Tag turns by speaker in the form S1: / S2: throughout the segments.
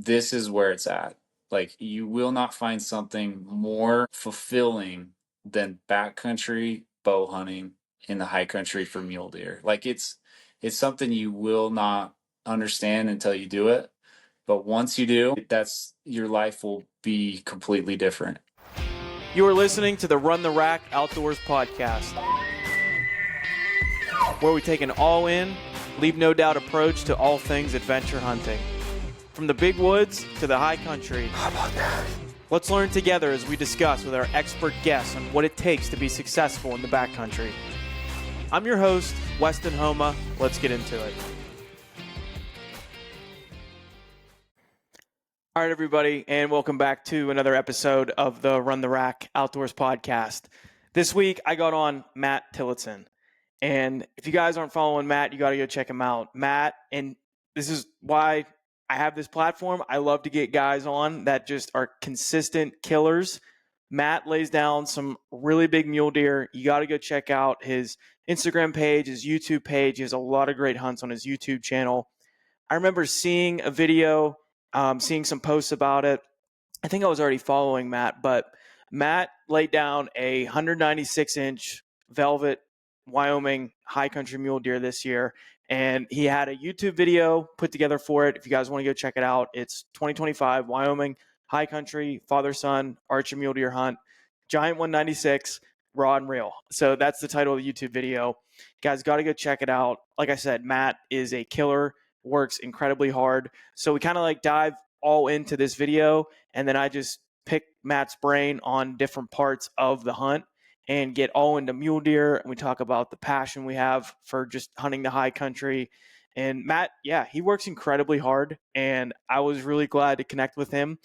S1: this is where it's at. Like, you will not find something more fulfilling than backcountry bow hunting in the high country for mule deer. Like, it's something you will not understand until you do it. But once you do, your life will be completely different.
S2: You are listening to the Run the Rack Outdoors podcast, where we take an all-in, leave no doubt approach to all things adventure hunting. From the big woods to the high country. How about that? Let's learn together as we discuss with our expert guests on what it takes to be successful in the backcountry. I'm your host, Weston Homa. Let's get into it. All right, everybody, and welcome back to another episode of the Run the Rack Outdoors podcast. This week, I got on Matt Tillotson. And if you guys aren't following Matt, you got to go check him out. Matt, and this is why I have this platform. I love to get guys on that just are consistent killers. Matt lays down some really big mule deer. You got to go check out his Instagram page, his YouTube page. He has a lot of great hunts on his YouTube channel. I remember seeing a video, seeing some posts about it. I think I was already following Matt, but Matt laid down a 196-inch velvet Wyoming high country mule deer this year. And he had a YouTube video put together for it. If you guys want to go check it out, it's 2025 Wyoming high country father-son archer mule deer hunt, giant 196 raw and reel. So that's the title of the YouTube video. You guys got to go check it out. Like I said, Matt is a killer, works incredibly hard. So we kind of like dive all into this video, and then I just pick Matt's brain on different parts of the hunt and get all into mule deer. And we talk about the passion we have for just hunting the high country. And Matt, yeah, he works incredibly hard. And I was really glad to connect with him.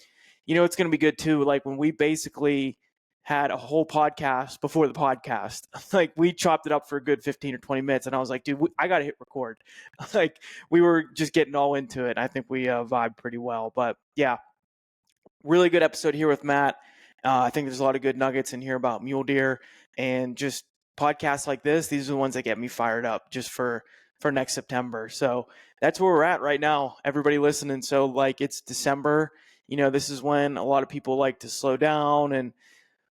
S2: You know, it's going to be good too. Like when we basically had a whole podcast before the podcast, like we chopped it up for a good 15 or 20 minutes. And I was like, dude, I got to hit record. Like we were just getting all into it. I think we vibed pretty well, but yeah, really good episode here with Matt. I think there's a lot of good nuggets in here about mule deer and just podcasts like this. These are the ones that get me fired up just for next September. So that's where we're at right now, everybody listening. So like it's December, you know, this is when a lot of people like to slow down and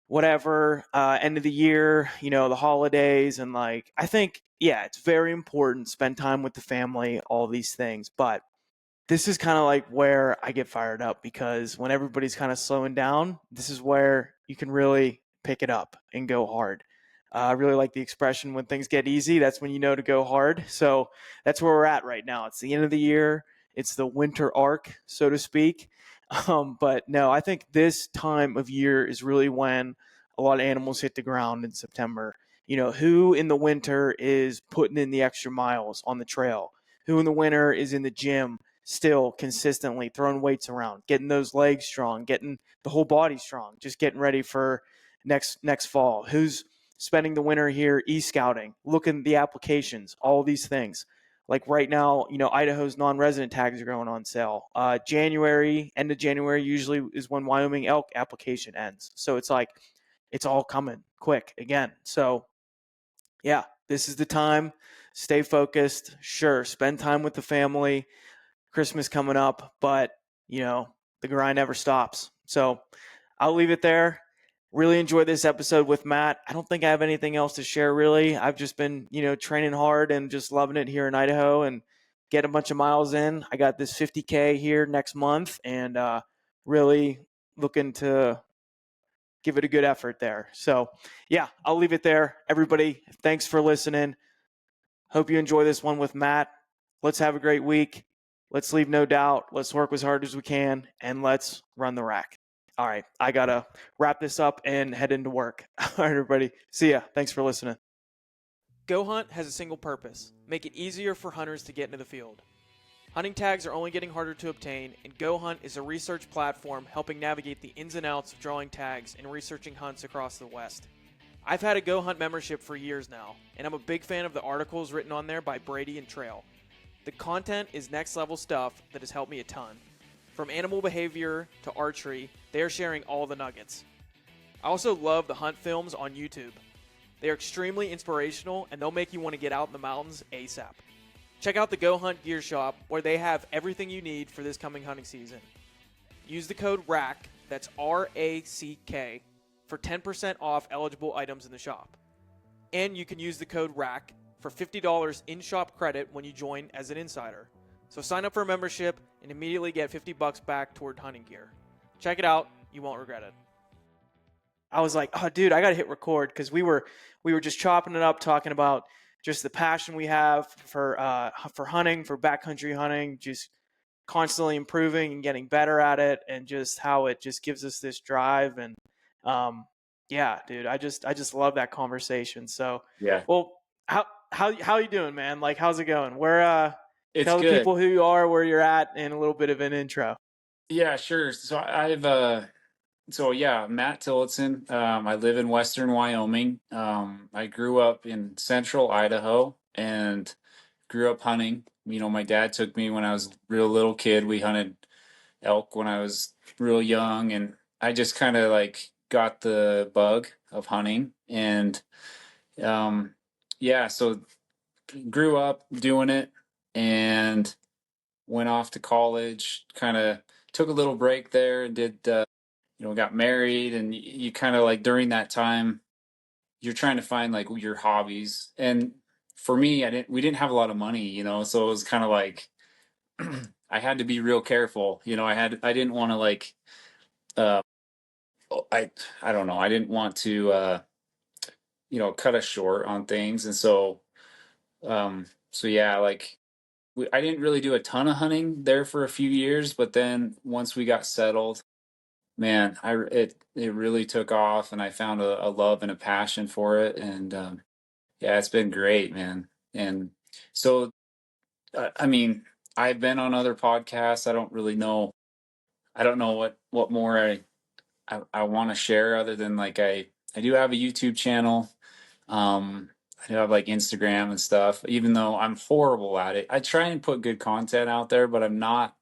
S2: whatever, end of the year, you know, the holidays. And like, I think, yeah, it's very important. Spend time with the family, all these things. But this is kind of like where I get fired up because when everybody's kind of slowing down, this is where you can really pick it up and go hard. I really like the expression when things get easy, that's when you know to go hard. So that's where we're at right now. It's the end of the year. It's the winter arc, so to speak. But no, I think this time of year is really when a lot of animals hit the ground in September. You know, who in the winter is putting in the extra miles on the trail? Who in the winter is in the gym still consistently throwing weights around, getting those legs strong, getting the whole body strong, just getting ready for next fall? Who's spending the winter here e-scouting, looking at the applications, all these things. Like right now, you know, Idaho's non-resident tags are going on sale. January, end of January usually is when Wyoming elk application ends. So it's like, it's all coming quick again. So yeah, this is the time. Stay focused. Sure, spend time with the family. Christmas coming up, but you know, the grind never stops. So I'll leave it there. Really enjoyed this episode with Matt. I don't think I have anything else to share really. I've just been, you know, training hard and just loving it here in Idaho and get a bunch of miles in. I got this 50K here next month and really looking to give it a good effort there. So yeah, I'll leave it there. Everybody, thanks for listening. Hope you enjoy this one with Matt. Let's have a great week. Let's leave no doubt. Let's work as hard as we can, and let's run the rack. All right, I got to wrap this up and head into work. All right, everybody. See ya. Thanks for listening. Go Hunt has a single purpose: make it easier for hunters to get into the field. Hunting tags are only getting harder to obtain, and Go Hunt is a research platform helping navigate the ins and outs of drawing tags and researching hunts across the West. I've had a Go Hunt membership for years now, and I'm a big fan of the articles written on there by Brady and Trail. The content is next level stuff that has helped me a ton. From animal behavior to archery, they are sharing all the nuggets. I also love the hunt films on YouTube. They are extremely inspirational and they'll make you want to get out in the mountains ASAP. Check out the Go Hunt Gear Shop where they have everything you need for this coming hunting season. use the code RACK, that's RACK, for 10% off eligible items in the shop. And you can use the code RACK for $50 in-shop credit when you join as an insider. So sign up for a membership and immediately get $50 back toward hunting gear. Check it out. You won't regret it. I was like, oh, dude, I got to hit record because we were just chopping it up, talking about just the passion we have for hunting, for backcountry hunting, just constantly improving and getting better at it, and just how it just gives us this drive. And yeah, dude, I just love that conversation. So,
S1: Yeah,
S2: well, how you doing, man? Like, how's it going?
S1: it's
S2: Tell the
S1: good.
S2: people who you are, where you're at, and a little bit of an intro.
S1: Yeah, sure. So yeah, Matt Tillotson. I live in Western Wyoming. I grew up in Central Idaho and grew up hunting. You know, my dad took me when I was a real little kid. We hunted elk when I was real young, and I just kind of like got the bug of hunting. And um, yeah, so grew up doing it and went off to college. Kind of took a little break there and did. Got married, and you kind of like during that time you're trying to find like your hobbies. And for me, we didn't have a lot of money, so it was kind of like I had to be real careful. I didn't want to like uh I don't know, I didn't want to cut us short on things. And so yeah, like I didn't really do a ton of hunting there for a few years, but then once we got settled, man, it really took off, and I found a love and a passion for it. And yeah, it's been great, man. And so, I mean, I've been on other podcasts. I don't really know. I don't know what more I want to share other than like I do have a YouTube channel. I do have like Instagram and stuff. Even though I'm horrible at it, I try and put good content out there, but I'm not.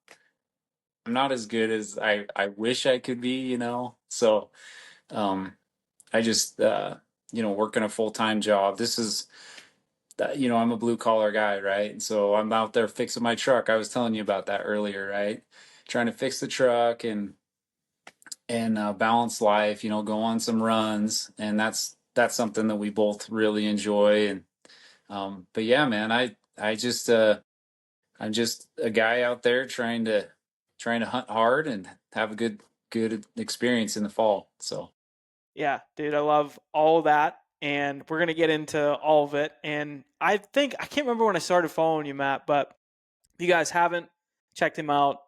S1: I'm not as good as I wish I could be. So. Um, I just, working a full-time job. This is, I'm a blue collar guy, right? And so I'm out there fixing my truck. I was telling you about that earlier, right? Trying to fix the truck and balance life, go on some runs. And that's something that we both really enjoy. And, but yeah, man, I'm just a guy out there trying to hunt hard and have a good experience in the fall. So.
S2: Yeah, dude, I love all of that. And we're going to get into all of it. And I can't remember when I started following you, Matt, but if you guys haven't checked him out,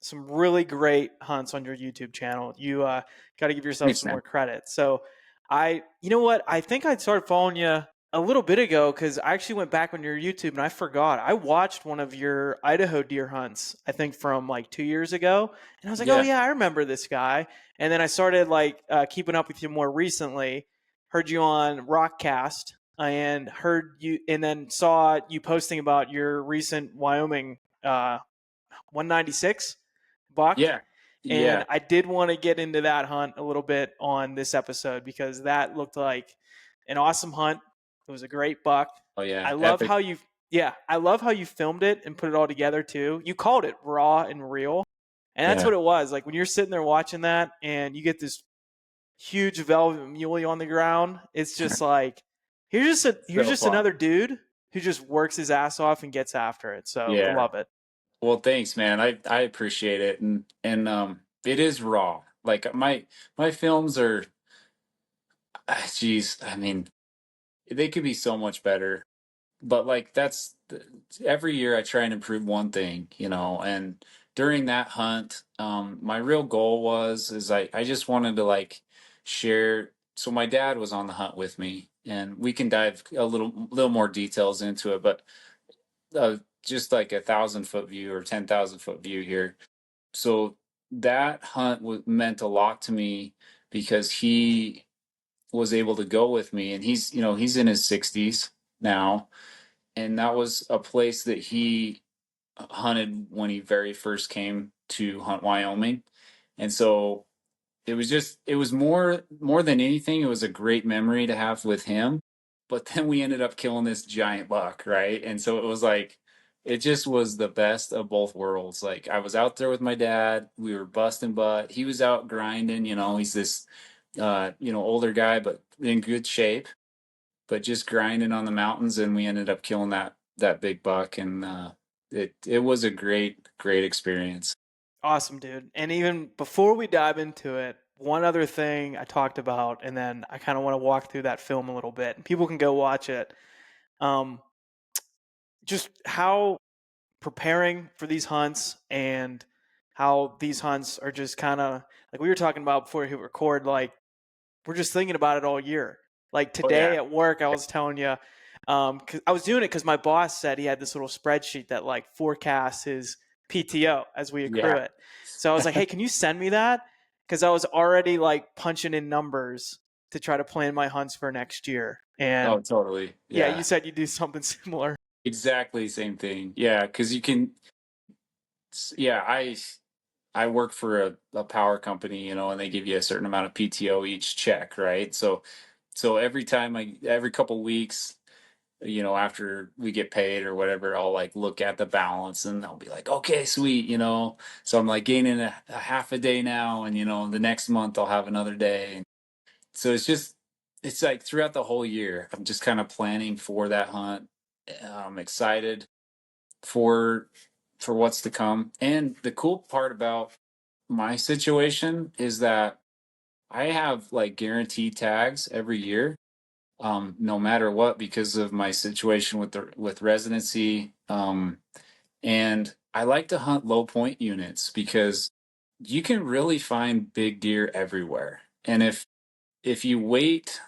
S2: some really great hunts on your YouTube channel. You got to give yourself
S1: Thanks,
S2: some
S1: man.
S2: more credit. So you know what? I think I started following you a little bit ago because I actually went back on your YouTube and I forgot. I watched one of your Idaho deer hunts, I think from like 2 years ago. And I was like, oh,
S1: Yeah.
S2: yeah, I remember this guy. And then I started like keeping up with you more recently. Heard you on Rockcast and heard you, and then saw you posting about your recent Wyoming 196 buck.
S1: Yeah.
S2: And
S1: Yeah.
S2: I did want to get into that hunt a little bit on this episode because that looked like an awesome hunt. It was a great buck.
S1: Oh
S2: I
S1: yeah.
S2: love
S1: Epic.
S2: how you, yeah, I love how you filmed it and put it all together too. You called it raw and real. And that's
S1: Yeah.
S2: what it was. Like when you're sitting there watching that and you get this huge velvet muley on the ground, it's just like here's
S1: So
S2: just
S1: fun.
S2: another dude who just works his ass off and gets after it. So I
S1: Yeah.
S2: love it.
S1: Well, thanks, man. I appreciate it. And it is raw. Like my films are geez, I mean, they could be so much better. But like every year I try and improve one thing, and during that hunt, my real goal is I just wanted to like share. So my dad was on the hunt with me, and we can dive a little more details into it, but just like 1,000 foot view or 10,000 foot view here. So that hunt meant a lot to me because he was able to go with me, and he's in his 60s now, and that was a place that he hunted when he very first came to hunt Wyoming. And so it was more than anything, it was a great memory to have with him. But then we ended up killing this giant buck, right? And so it was like it just was the best of both worlds. Like I was out there with my dad, we were busting butt. He was out grinding, he's this older guy but in good shape, but just grinding on the mountains, and we ended up killing that big buck, and it was a great experience.
S2: Awesome, dude. And even before we dive into it, one other thing I talked about, and then I kind of want to walk through that film a little bit. People can go watch it. Um, just how preparing for these hunts and how these hunts are just kind of like we were talking about before we hit record. Like we're just thinking about it all year. Like
S1: Oh
S2: today
S1: yeah.
S2: at work, I was telling you, 'cause I was doing it because my boss said he had this little spreadsheet that like forecasts his PTO as we accrue
S1: Yeah.
S2: it. So I was like, hey, can you send me that? Because I was already like punching in numbers to try to plan my hunts for next year.
S1: Oh,
S2: And
S1: totally.
S2: yeah,
S1: Yeah.
S2: you said you do something similar.
S1: Exactly same thing. Yeah, because you can. Yeah, I work for a power company, and they give you a certain amount of PTO each check, right? So every couple weeks, after we get paid or whatever, I'll like look at the balance and I'll be like, okay, sweet. So I'm like gaining a half a day now, and the next month I'll have another day. So it's like throughout the whole year, I'm just kind of planning for that hunt. I'm excited for what's to come. And the cool part about my situation is that I have like guaranteed tags every year, no matter what, because of my situation with residency. And I like to hunt low point units because you can really find big deer everywhere. And if you wait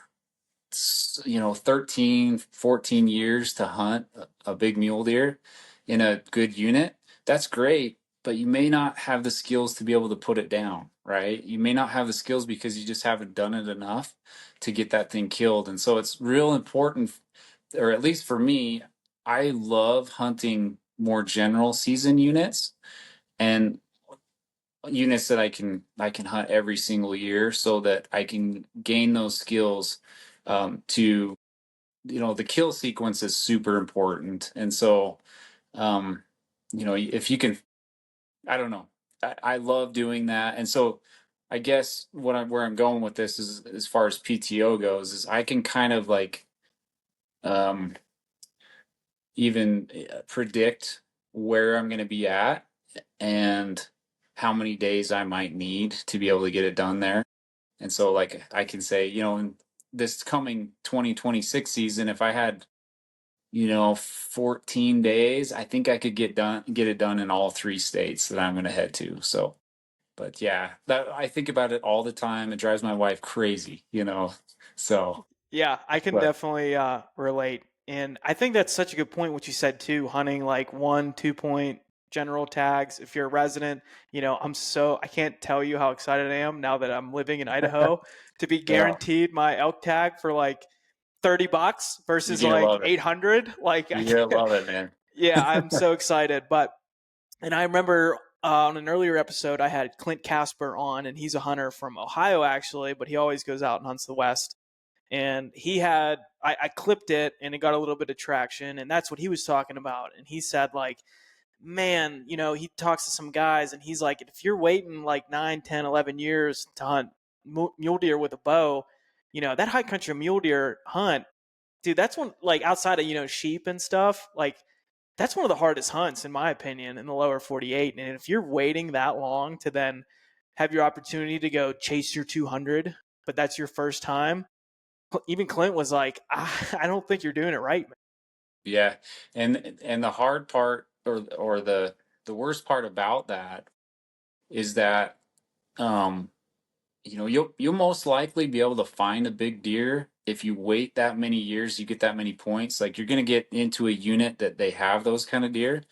S1: 13, 14 years to hunt a big mule deer in a good unit, that's great, but you may not have the skills to be able to put it down, right? You may not have the skills because you just haven't done it enough to get that thing killed. And so it's real important, or at least for me, I love hunting more general season units and units that I can hunt every single year so that I can gain those skills to the kill sequence is super important. And so if you can, I don't know, I love doing that. And so I guess where I'm going with this is, as far as PTO goes, is I can kind of like um even predict where I'm going to be at and how many days I might need to be able to get it done there. And so like I can say, in this coming 2026 season, if I had 14 days, I think I could get it done in all three states that I'm going to head to. So, but yeah, that I think about it all the time. It drives my wife crazy. So,
S2: Yeah, I can
S1: but
S2: definitely relate. And I think that's such a good point, what you said too, hunting like 1, 2 point general tags. If you're a resident, I can't tell you how excited I am now that I'm living in Idaho to be
S1: yeah,
S2: guaranteed my elk tag for like $30
S1: you're
S2: versus
S1: gonna
S2: like
S1: love it.
S2: 800. Like, I
S1: You're gonna
S2: can't,
S1: love it, man.
S2: yeah, I'm so excited. And I remember on an earlier episode, I had Clint Casper on, and he's a hunter from Ohio actually, but he always goes out and hunts the West. And I clipped it and it got a little bit of traction, and that's what he was talking about. And he said like, man, he talks to some guys and he's like, if you're waiting like 9, 10, 11 years to hunt mule deer with a bow, that high country mule deer hunt, dude, that's one, like outside of sheep and stuff, like that's one of the hardest hunts in my opinion in the lower 48. And if you're waiting that long to then have your opportunity to go chase your 200, but that's your first time, even Clint was like, I don't think you're doing it right, man.
S1: Yeah, and the hard part, or the worst part about that is that um you'll most likely be able to find a big deer if you wait that many years, you get that many points. Like you're going to get into a unit that they have those kind of deer,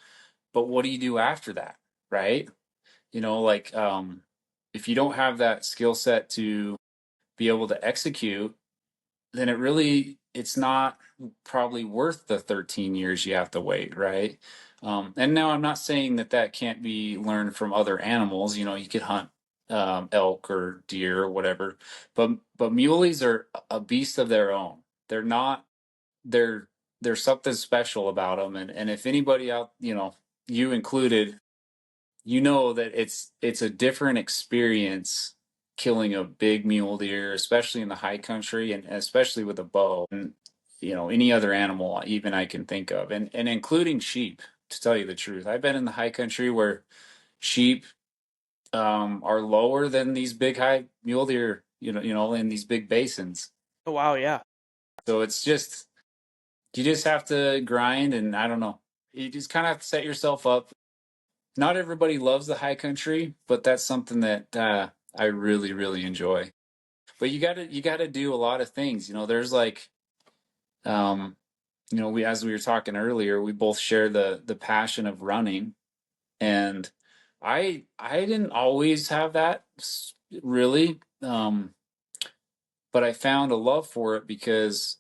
S1: but what do you do after that, right? Like if you don't have that skill set to be able to execute, then it's not probably worth the 13 years you have to wait, right? And now I'm not saying that can't be learned from other animals. You could hunt elk or deer or whatever, but muleys are a beast of their own. They're not. They're there's something special about them. And if anybody out, you included, that it's a different experience killing a big mule deer, especially in the high country and especially with a bow and any other animal even I can think of, and including sheep, to tell you the truth. I've been in the high country where sheep are lower than these big high mule deer, in these big basins.
S2: Oh, wow. Yeah.
S1: So it's just, you just have to grind, and I don't know. You just kind of have to set yourself up. Not everybody loves the high country, but that's something that I really, really enjoy. But you gotta do a lot of things. There's like, we as we were talking earlier, we both share the passion of running, and I didn't always have that really, but I found a love for it because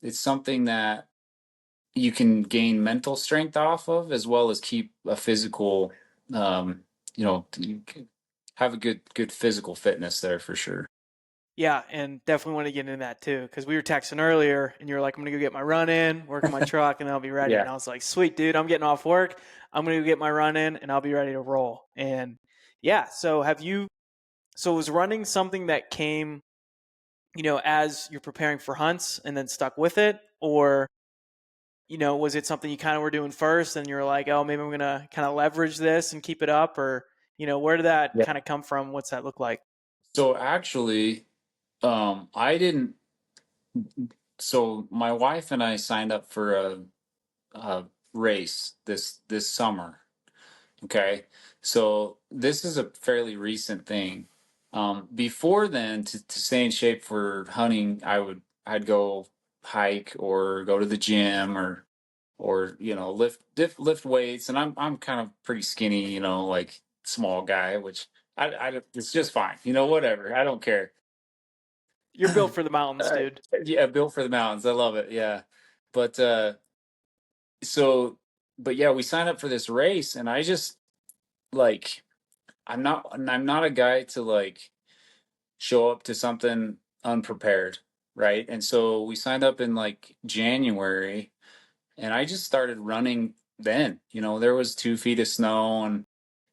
S1: it's something that you can gain mental strength off of, as well as keep a physical, you can have a good physical fitness there for sure.
S2: Yeah, and definitely want to get into that too, because we were texting earlier, and you were like, "I'm gonna go get my run in, work on my truck, and then I'll be ready." And
S1: Yeah.
S2: I was like, "Sweet, dude, I'm getting off work. I'm gonna go get my run in, and I'll be ready to roll." And yeah, so have you? So was running something that came, as you're preparing for hunts, and then stuck with it, or was it something you kind of were doing first, and you're like, "Oh, maybe I'm gonna kind of leverage this and keep it up," or where did that
S1: Yeah.
S2: kind of come from? What's that look like?
S1: So actually, I didn't. So my wife and I signed up for a race this summer. Okay, so this is a fairly recent thing. Before then, to stay in shape for hunting, I'd go hike or go to the gym or lift weights, and I'm kind of pretty skinny, like small guy, which it's just fine, whatever. I don't care.
S2: You're built for the mountains,
S1: Uh,
S2: dude.
S1: yeah, built for the mountains. I love it. Yeah, but so, but yeah, we signed up for this race, and I just like I'm not a guy to like show up to something unprepared, right? And so we signed up in like January, and I just started running then. There was 2 feet of snow, and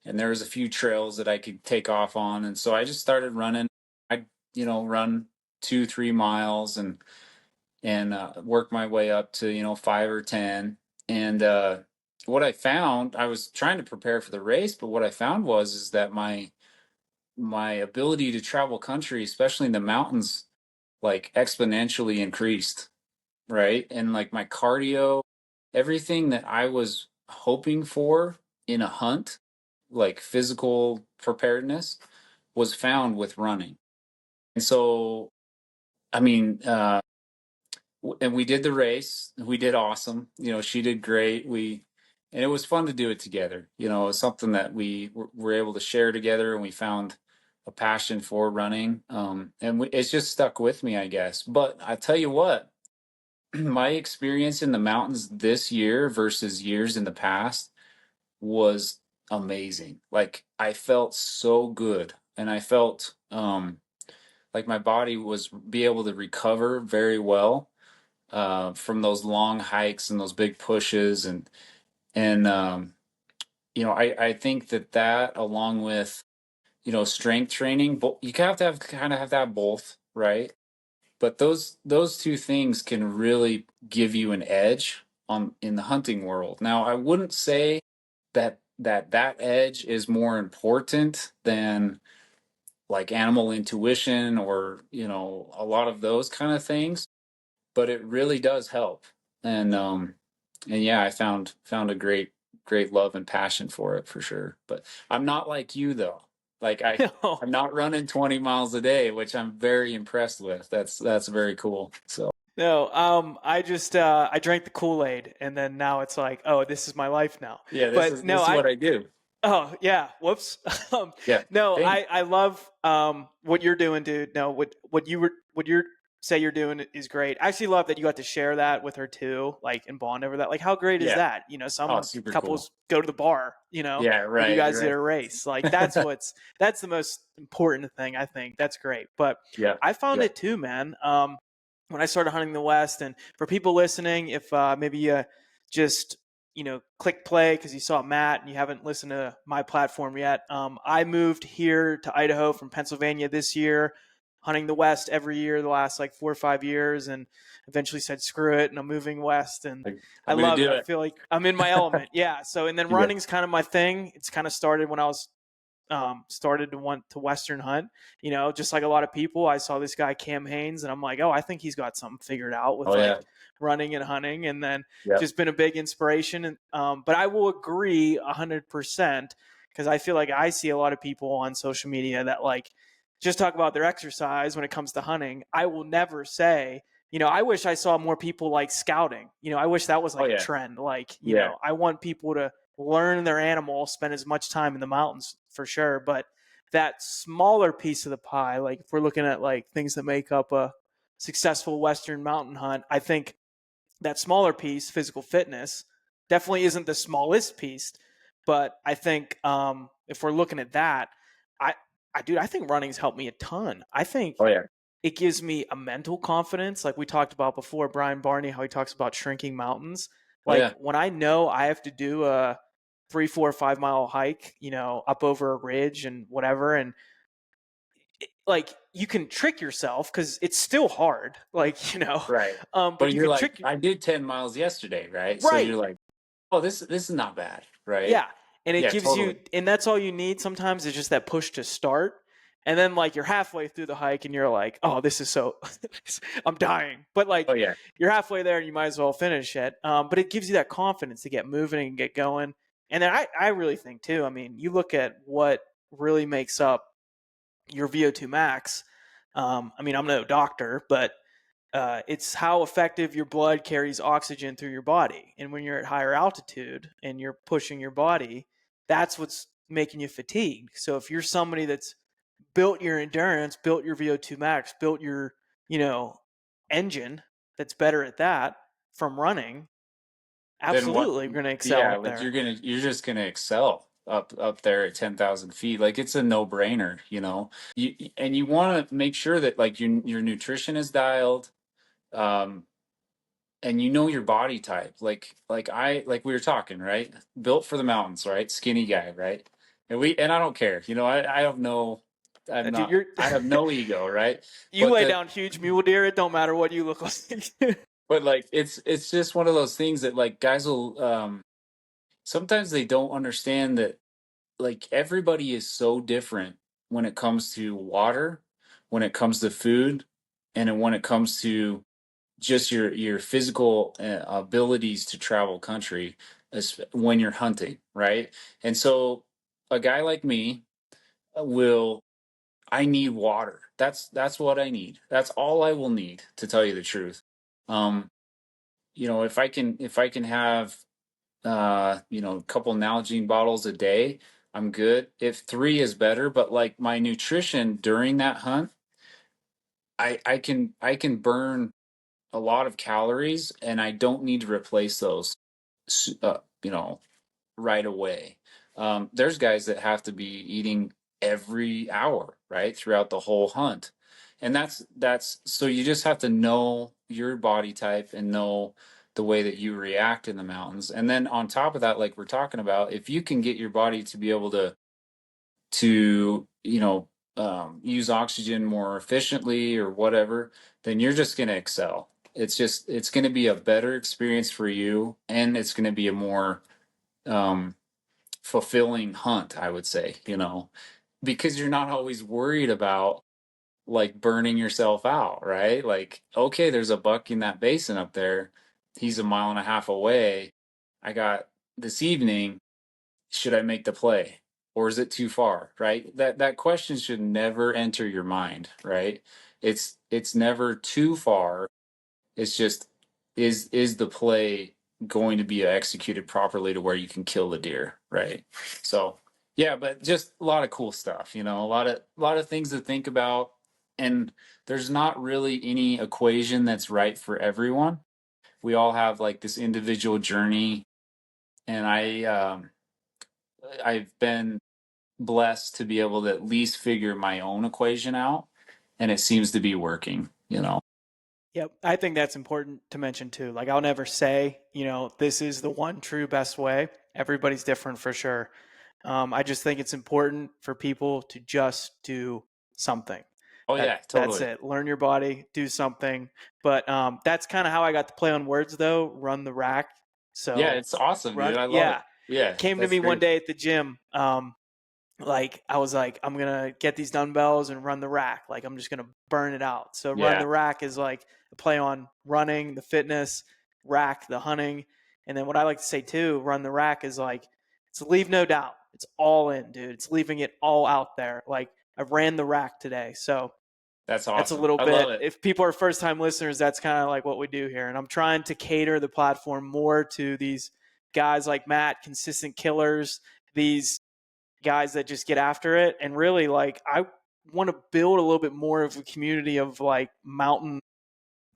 S1: there was a few trails that I could take off on, and so I just started running. I run 2-3 miles and work my way up to 5 or 10. And what I found, I was trying to prepare for the race, but what I found was is that my ability to travel country, especially in the mountains, like exponentially increased, right? And like my cardio, everything that I was hoping for in a hunt, like physical preparedness, was found with running. And so, I mean, and we did the race. We did awesome. She did great. And it was fun to do it together. It was something that we were able to share together, and we found a passion for running. And it's just stuck with me, I guess. But I tell you what, my experience in the mountains this year versus years in the past was amazing. Like I felt so good, and I felt like my body was be able to recover very well from those long hikes and those big pushes, and I think that along with strength training, but you have to have kind of have that both, right? But those two things can really give you an edge on in the hunting world. Now, I wouldn't say that edge is more important than like animal intuition or a lot of those kind of things, but it really does help. And yeah, I found a great love and passion for it for sure. But I'm not like you though. Like I'm not running 20 miles a day, which I'm very impressed with. That's very cool. So
S2: No, I just I drank the Kool-Aid, and then now it's like, oh, this is my life now.
S1: yeah, this
S2: But
S1: is
S2: no,
S1: this is what I do.
S2: oh yeah, whoops.
S1: Yeah.
S2: No,
S1: Thank
S2: I love what you're doing, dude. No, what you say you're doing is great. I actually love that you got to share that with her too, like and bond over that. Like, how great is
S1: Yeah.
S2: that?
S1: Oh,
S2: Some
S1: super cool.
S2: couples go to the bar,
S1: Yeah,
S2: but you
S1: right,
S2: guys did
S1: right.
S2: a race. Like that's the most important thing, I think. That's great. But
S1: Yeah.
S2: I found
S1: Yeah.
S2: it too, man. when I started hunting the West. And for people listening, if maybe you just click play because you saw Matt and you haven't listened to my platform yet, I moved here to Idaho from Pennsylvania this year, hunting the West every year the last like 4 or 5 years, and eventually said screw it and I'm moving west, and
S1: Like,
S2: I
S1: I'm gonna
S2: love it.
S1: do
S2: I
S1: it.
S2: feel like I'm in my element. Yeah. So and then
S1: Yeah.
S2: running's kind of my thing. It's kind of started when I was started to want to Western hunt. Just like a lot of people, I saw this guy Cam Haines, and I'm like, oh, I think he's got something figured out with
S1: Oh
S2: like
S1: yeah.
S2: running and hunting, and then
S1: Yep.
S2: just been a big inspiration. And but I will agree 100% because I feel like I see a lot of people on social media that like just talk about their exercise when it comes to hunting. I will never say. I wish I saw more people like scouting. I wish that was
S1: Oh
S2: like a
S1: yeah.
S2: trend. Like,
S1: Yeah.
S2: I want people to learn their animal, spend as much time in the mountains for sure. But that smaller piece of the pie, like if we're looking at like things that make up a successful Western mountain hunt, I think that smaller piece, physical fitness, definitely isn't the smallest piece. But I think if we're looking at that, I, I think running's helped me a ton. I think
S1: Oh yeah.
S2: it gives me a mental confidence, like we talked about before. Brian Barney, how he talks about shrinking mountains.
S1: Oh
S2: Like
S1: yeah.
S2: when I know I have to do a 3, 4, 5 mile hike, up over a ridge and whatever, and like you can trick yourself because it's still hard, like
S1: Right.
S2: but
S1: But
S2: you
S1: you're
S2: can
S1: like,
S2: trick
S1: I did 10 miles yesterday, right? So
S2: right.
S1: you're like, oh, this is not bad, right?
S2: Yeah. And it
S1: Yeah,
S2: gives
S1: totally.
S2: you, and that's all you need sometimes is just that push to start. And then like you're halfway through the hike and you're like, oh, this is so, I'm dying. But like
S1: Oh yeah.
S2: you're halfway there and you might as well finish it. But it gives you that confidence to get moving and get going. And then I really think too, I mean, you look at what really makes up your VO2 max. I mean, I'm no doctor, but it's how effective your blood carries oxygen through your body. And when you're at higher altitude and you're pushing your body, that's what's making you fatigued. So if you're somebody that's built your endurance, built your VO2 max, built your, you know, engine that's better at that from running,
S1: Then what?
S2: absolutely we're going to excel
S1: Yeah,
S2: up
S1: like
S2: there.
S1: you're just gonna excel up there at 10,000 feet. Like it's a no brainer, and you want to make sure that like your nutrition is dialed. Um, and you know your body type. Like we were talking, right? Built for the mountains, right? Skinny guy, right? And I don't care. I have no I'm
S2: Dude,
S1: not I have no ego, right?
S2: you
S1: But
S2: lay
S1: the
S2: down huge mule deer, it don't matter what you look like.
S1: but like it's just one of those things that like guys will sometimes they don't understand that like everybody is so different when it comes to water, when it comes to food, and when it comes to just your physical abilities to travel country when you're hunting, right? And so a guy like me will I need water. That's what I need. That's all I will need to tell you the truth. Um, if I can have a couple Nalgene bottles a day, I'm good. If three is better, but like my nutrition during that hunt, I can burn a lot of calories and I don't need to replace those, uh, you know, right away. There's guys that have to be eating every hour, right, throughout the whole hunt. And that's so you just have to know your body type and know the way that you react in the mountains. And then on top of that, like we're talking about, if you can get your body to be able to use oxygen more efficiently or whatever, then you're just going to excel. It's going to be a better experience for you, and it's going to be a more um, fulfilling hunt, I would say, because you're not always worried about like burning yourself out, right? Like, okay, there's a buck in that basin up there. He's a mile and a half away. I got this evening, should I make the play or is it too far, right? That question should never enter your mind, right? It's never too far. It's just is the play going to be executed properly to where you can kill the deer, right? So, yeah, but just a lot of cool stuff, a lot of things to think about, and there's not really any equation that's right for everyone. We all have like this individual journey, and I've been blessed to be able to at least figure my own equation out, and it seems to be working.
S2: Yep. I think that's important to mention too. Like, I'll never say, this is the one true best way. Everybody's different for sure. I just think it's important for people to just do something.
S1: Oh
S2: That
S1: yeah,
S2: that's
S1: totally.
S2: it. Learn your body, do something. But that's kind of how I got to play on words though. Run the rack.
S1: Yeah,
S2: So
S1: it's awesome, dude.
S2: run.
S1: I love it.
S2: Yeah,
S1: Yeah,
S2: came to
S1: that's
S2: me one
S1: great.
S2: day at the gym. Like I was like, I'm gonna get these dumbbells and run the rack. Like I'm just gonna burn it out. So run
S1: Yeah,
S2: the rack is like a play on running, the fitness, rack, the hunting. And then what I like to say too, run the rack is like it's leave no doubt. It's all in, dude. It's leaving it all out there. Like I ran the rack today. So
S1: that's
S2: that's a
S1: awesome.
S2: little
S1: I love
S2: bit,
S1: it.
S2: if people are first time listeners, that's kind of like what we do here. And I'm trying to cater the platform more to these guys like Matt, consistent killers, these guys that just get after it. And really, like, I want to build a little bit more of a community of like mountain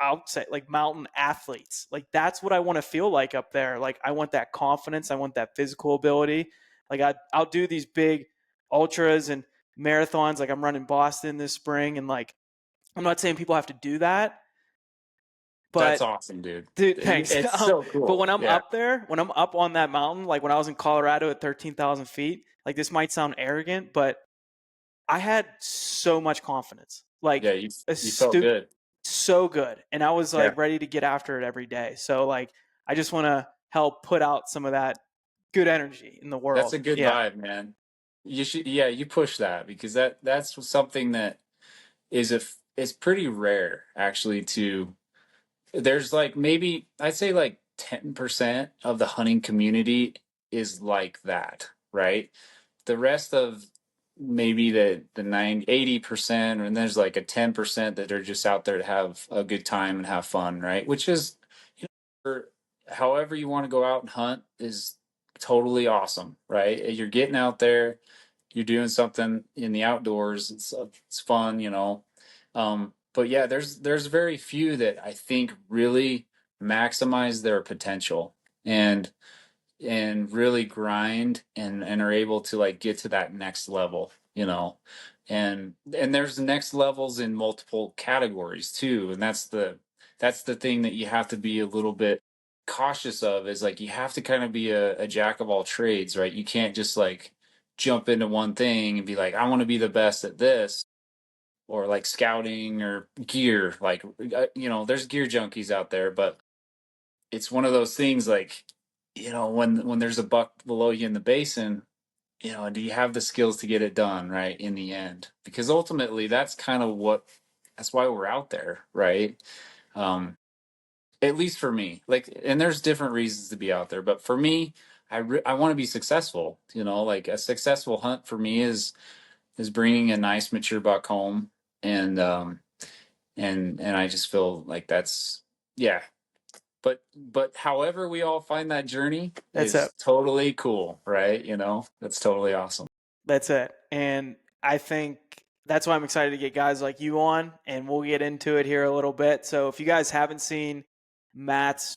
S2: outside, like mountain athletes. Like, that's what I want to feel like up there. Like, I want that confidence. I want that physical ability. Like, I'll do these big ultras and marathons. Like, I'm running Boston this spring. And like, I'm not saying people have to do that,
S1: That's
S2: but
S1: awesome, dude.
S2: dude, thanks.
S1: It's so
S2: But
S1: cool.
S2: when I'm
S1: Yeah.
S2: up there, when I'm up on that mountain, like when I was in Colorado at 13,000 feet, like this might sound arrogant, but I had so much confidence,
S1: Yeah,
S2: like a
S1: you felt good.
S2: so good, and I was
S1: Yeah.
S2: like ready to get after it every day. So like, I just want to help put out some of that good energy in the
S1: That's
S2: world.
S1: a good
S2: Yeah,
S1: vibe, man. You should, yeah, you push that because that's something that is pretty rare actually to there's like maybe I'd say like 10% of the hunting community is like that, right? The rest of maybe the 80%, and there's like a 10% that are just out there to have a good time and have fun, right? Which is, for however you want to go out and hunt is totally awesome, right? You're getting out there, you're doing something in the outdoors. It's fun, you know. But yeah, there's very few that I think really maximize their potential and really grind and are able to like get to that next level, you know. And there's next levels in multiple categories too, and that's the thing that you have to be a little bit cautious of is like you have to kind of be a jack of all trades, right? You can't just like jump into one thing and be like, I want to be the best at this, or like scouting or gear. Like, you know, there's gear junkies out there, but it's one of those things like, you know, when there's a buck below you in the basin, you know, do you have the skills to get it done right in the end? Because ultimately, that's kind of that's why we're out there, right? Um, at least for me, like, and there's different reasons to be out there, but for me, I want to be successful. You know, like a successful hunt for me is bringing a nice mature buck home, and and I just feel like that's yeah. But however we all find that journey
S2: that's it.
S1: is totally cool, right? You know, that's totally awesome.
S2: That's it. And I think that's why I'm excited to get guys like you on, and we'll get into it here a little bit. So if you guys haven't seen Matt's,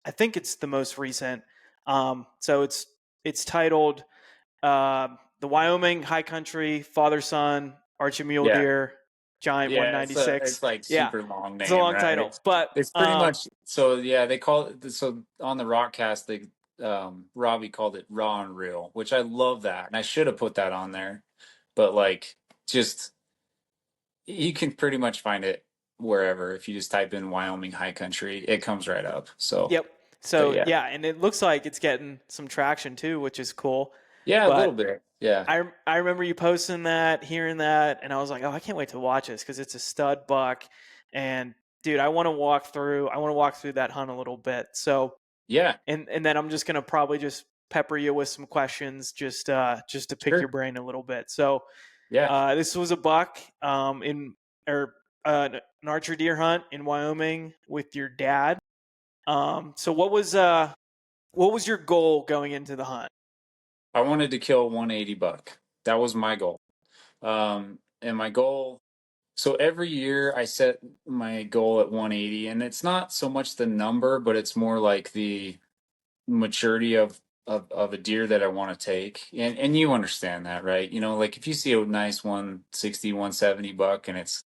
S2: I think it's the most recent. So it's titled "The Wyoming High Country Father Son Archer Mule
S1: Yeah.
S2: Deer Giant
S1: Yeah,
S2: 196."
S1: it's like
S2: Yeah,
S1: super long
S2: it's a
S1: name,
S2: long
S1: right?
S2: title, but
S1: It's pretty much so yeah, they call it so on the Rockcast they Robbie called it raw and real, which I love that. And I should have put that on there. But like just you can pretty much find it wherever if you just type in Wyoming high country, it comes right up. So,
S2: yep.
S1: but
S2: So
S1: yeah.
S2: yeah, and it looks like it's getting some traction too, which is cool.
S1: Yeah, a little
S2: But
S1: bit. Yeah.
S2: I remember you posting that, hearing that, and I was like, oh, I can't wait to watch this because it's a stud buck. And dude, I want to walk through. I want to walk through that hunt a little bit. So,
S1: Yeah,
S2: and then I'm just gonna probably just pepper you with some questions, just to pick your
S1: sure.
S2: brain a little bit. So,
S1: Yeah.
S2: this was a buck in or an archer deer hunt in Wyoming with your dad. So what was your goal going into the hunt?
S1: I wanted to kill 180 buck. That was my goal. And my goal, so every year I set my goal at 180, and it's not so much the number, but it's more like the maturity of a deer that I want to take. And you understand that, right? You know, like if you see a nice 160, 170 buck and it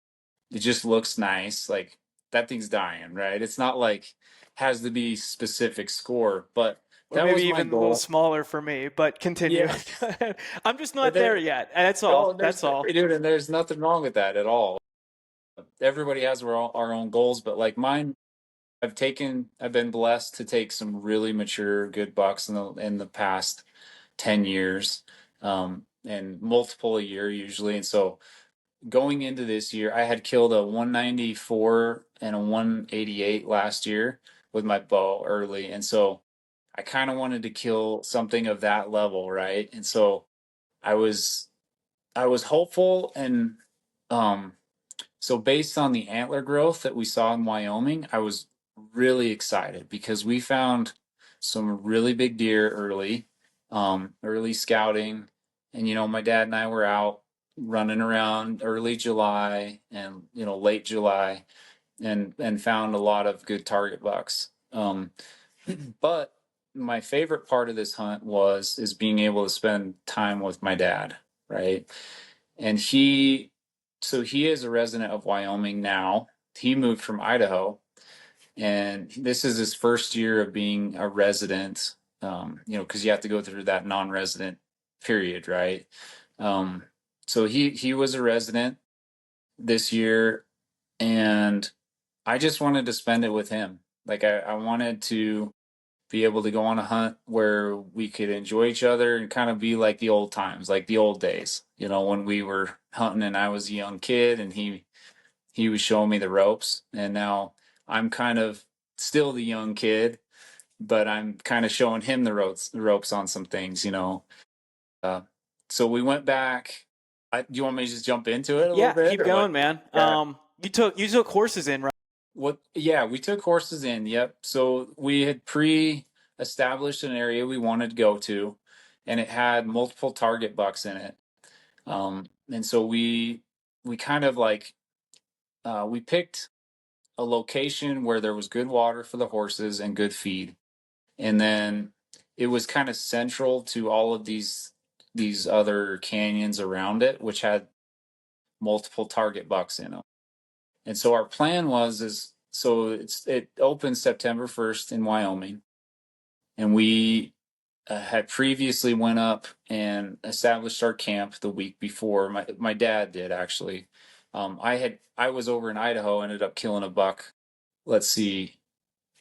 S1: just looks nice, like that thing's dying, right? It's not like has to be specific score, but
S2: Or
S1: that was
S2: maybe
S1: my
S2: even a little
S1: goal.
S2: smaller for me, but continue.
S1: Yeah.
S2: I'm just
S1: And
S2: not there
S1: there,
S2: yet. That's
S1: oh,
S2: all.
S1: and
S2: That's all.
S1: dude, and there's nothing wrong with that at all. Everybody has our own goals, but like mine, I've been blessed to take some really mature, good bucks in the past 10 years, and multiple a year usually. And so going into this year, I had killed a 194 and a 188 last year with my bow early. And so I kind of wanted to kill something of that level, right? And so I was I was hopeful, and um so based on the antler growth that we saw in Wyoming, I was really excited because we found some really big deer early, early scouting. And my dad and I were out running around early July and late July, and found a lot of good target bucks. But my favorite part of this hunt is being able to spend time with my dad, right? And he is a resident of Wyoming now. He moved from Idaho, and this is his first year of being a resident. Because you have to go through that non-resident period, right? Um, so he was a resident this year, and I just wanted to spend it with him. Like I wanted to be able to go on a hunt where we could enjoy each other and kind of be like the old times, like the old days, when we were hunting and I was a young kid and he was showing me the ropes. And now I'm kind of still the young kid, but I'm kind of showing him the ropes on some things. Uh, so we went back. Do you want me to just jump into it a little
S2: Yeah,
S1: bit
S2: keep
S1: or what?
S2: going, man.
S1: Yeah.
S2: You took horses in, right?
S1: What? Yeah, we took horses in. Yep. So we had pre-established an area we wanted to go to, and it had multiple target bucks in it. And so we kind of like we picked a location where there was good water for the horses and good feed, and then it was kind of central to all of these other canyons around it, which had multiple target bucks in them. And so our plan it opens September 1st in Wyoming, and we had previously went up and established our camp the week before. My dad did actually. I was over in Idaho, ended up killing a buck. Let's see,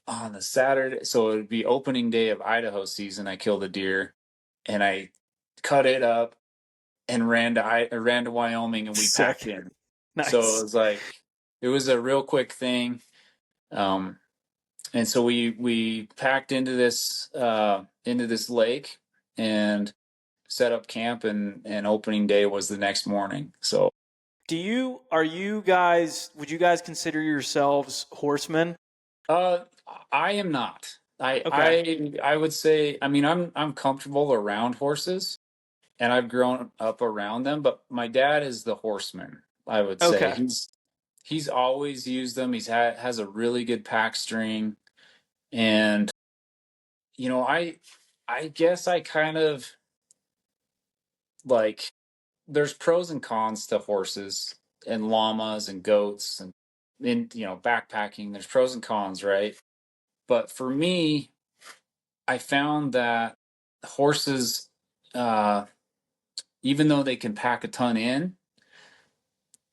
S1: on the Saturday, so it would be opening day of Idaho season. I killed a deer, and I cut it up and ran to Wyoming, and we packed
S2: Sick.
S1: in. So
S2: Nice.
S1: it was a real quick thing. Um, and so we packed into this lake and set up camp, and opening day was the next morning. So
S2: Would you guys consider yourselves horsemen?
S1: uh I am not. I
S2: Okay.
S1: I I would say, I mean, I'm comfortable around horses and I've grown up around them, but my dad is the horseman. I would say
S2: Okay.
S1: he's always used them. Has a really good pack string, and I guess I kind of like, there's pros and cons to horses and llamas and goats and in backpacking. There's pros and cons, right? But for me, I found that horses, uh, even though they can pack a ton in,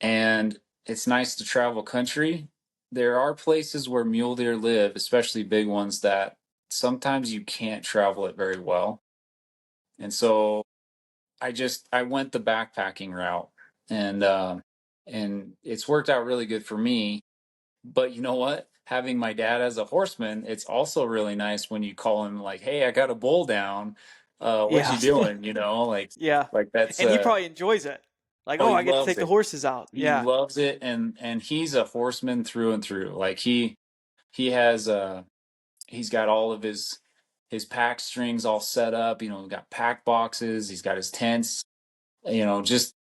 S1: and it's nice to travel country, there are places where mule deer live, especially big ones, that sometimes you can't travel it very well. And so I went the backpacking route, and it's worked out really good for me. But you know what? Having my dad as a horseman, it's also really nice when you call him like, "Hey, I got a bull down. What you
S2: Yeah.
S1: doing?"
S2: Yeah.
S1: Like that's
S2: And he probably enjoys it. Like,
S1: oh,
S2: oh,
S1: he
S2: I get to
S1: loves
S2: take the
S1: it.
S2: horses out.
S1: He
S2: Yeah.
S1: loves it, and he's a horseman through and through. Like he has he's got all of his pack strings all set up. He's got pack boxes. He's got his tents. Just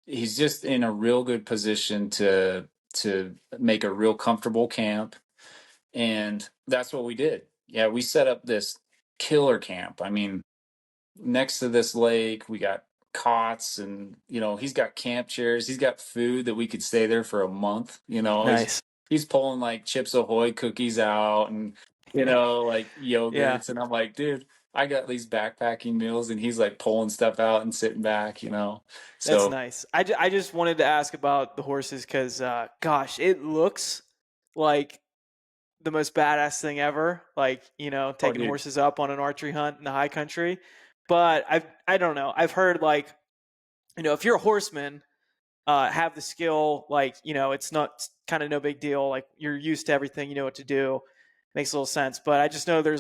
S1: he's just in a real good position to make a real comfortable camp, and that's what we did. Yeah, we set up this killer camp. I mean, next to this lake, we got cots, and he's got camp chairs. He's got food that we could stay there for a month. He's
S2: Nice.
S1: he's pulling like Chips Ahoy cookies out and like
S2: Yeah,
S1: yogurts, and I'm like, dude, I got these backpacking meals, and he's like pulling stuff out and sitting back.
S2: that's
S1: So
S2: nice. I just wanted to ask about the horses because, gosh, it looks like the most badass thing ever. Like,
S1: oh,
S2: taking
S1: dude,
S2: horses up on an archery hunt in the high country. But I don't know. I've heard like, if you're a horseman, have the skill, like, it's not kind of no big deal. Like you're used to everything, you know what to do. Makes a little sense. But I just know there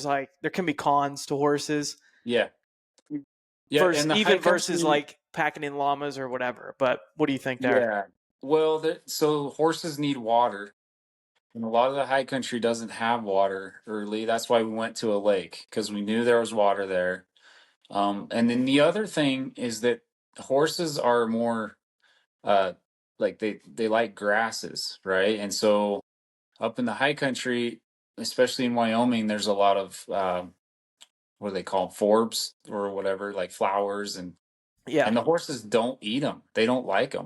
S2: can be cons to horses
S1: yeah, yeah,
S2: versus
S1: and the high
S2: even versus
S1: country,
S2: like packing in llamas or whatever. But what do you think there?
S1: yeah. Well, so horses need water, and a lot of the high country doesn't have water early. That's why we went to a lake, because we knew there was water there. And then the other thing is that horses are more uh like they like grasses, right? And so up in the high country, especially in Wyoming, there's a lot of what do they call 'em? Forbs or whatever, like flowers,
S2: Yeah,
S1: and the horses don't eat them. They don't like them.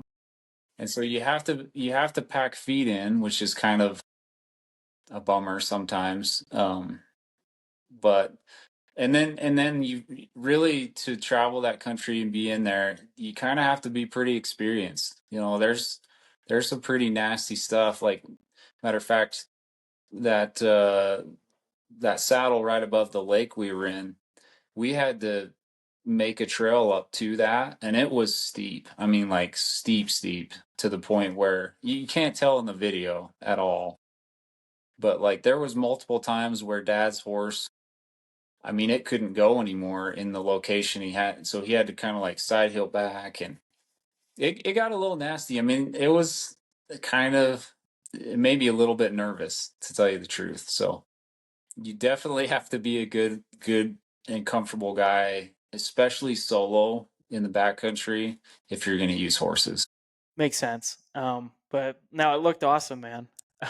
S1: And so you have to pack feed in, which is kind of a bummer sometimes. But and then you really, to travel that country and be in there, you kind of have to be pretty experienced. There's some pretty nasty stuff. Like, matter of fact, that that saddle right above the lake we were in, we had to make a trail up to that, and it was steep. I mean, like steep, steep, to the point where you can't tell in the video at all. But like there was multiple times where Dad's horse, I mean, it couldn't go anymore in the location he had, so he had to kind of like side hill back, and it got a little nasty. I mean, it was kind of, maybe a little bit nervous, to tell you the truth. So you definitely have to be a good and comfortable guy, especially solo in the backcountry, if you're going to use horses.
S2: makes sense. But now it looked awesome, man.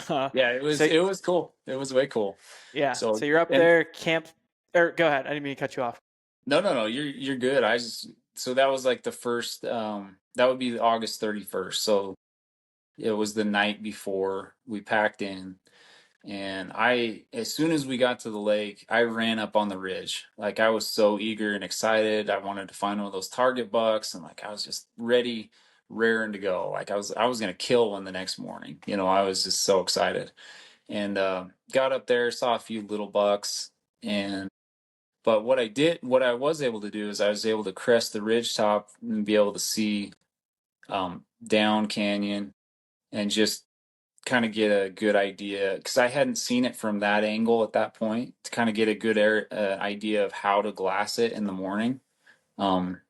S1: Yeah, it was
S2: So
S1: it was cool. It was way cool.
S2: yeah, so
S1: So,
S2: you're up
S1: and
S2: there, camp. Or go ahead. I didn't mean to cut you off.
S1: no, you're good. I just So that was like the first, that would be August 31st. So it was the night before we packed in. And as soon as we got to the lake, I ran up on the ridge. Like, I was so eager and excited. I wanted to find one of those target bucks, and like I was just ready, raring to go. Like, I was gonna kill one the next morning. I was just so excited. And got up there, saw a few little bucks, and but what I was able to do is I was able to crest the ridge top and be able to see down canyon, and just kind of get a good idea, because I hadn't seen it from that angle at that point, to kind of get a good idea of how to glass it in the morning. Um,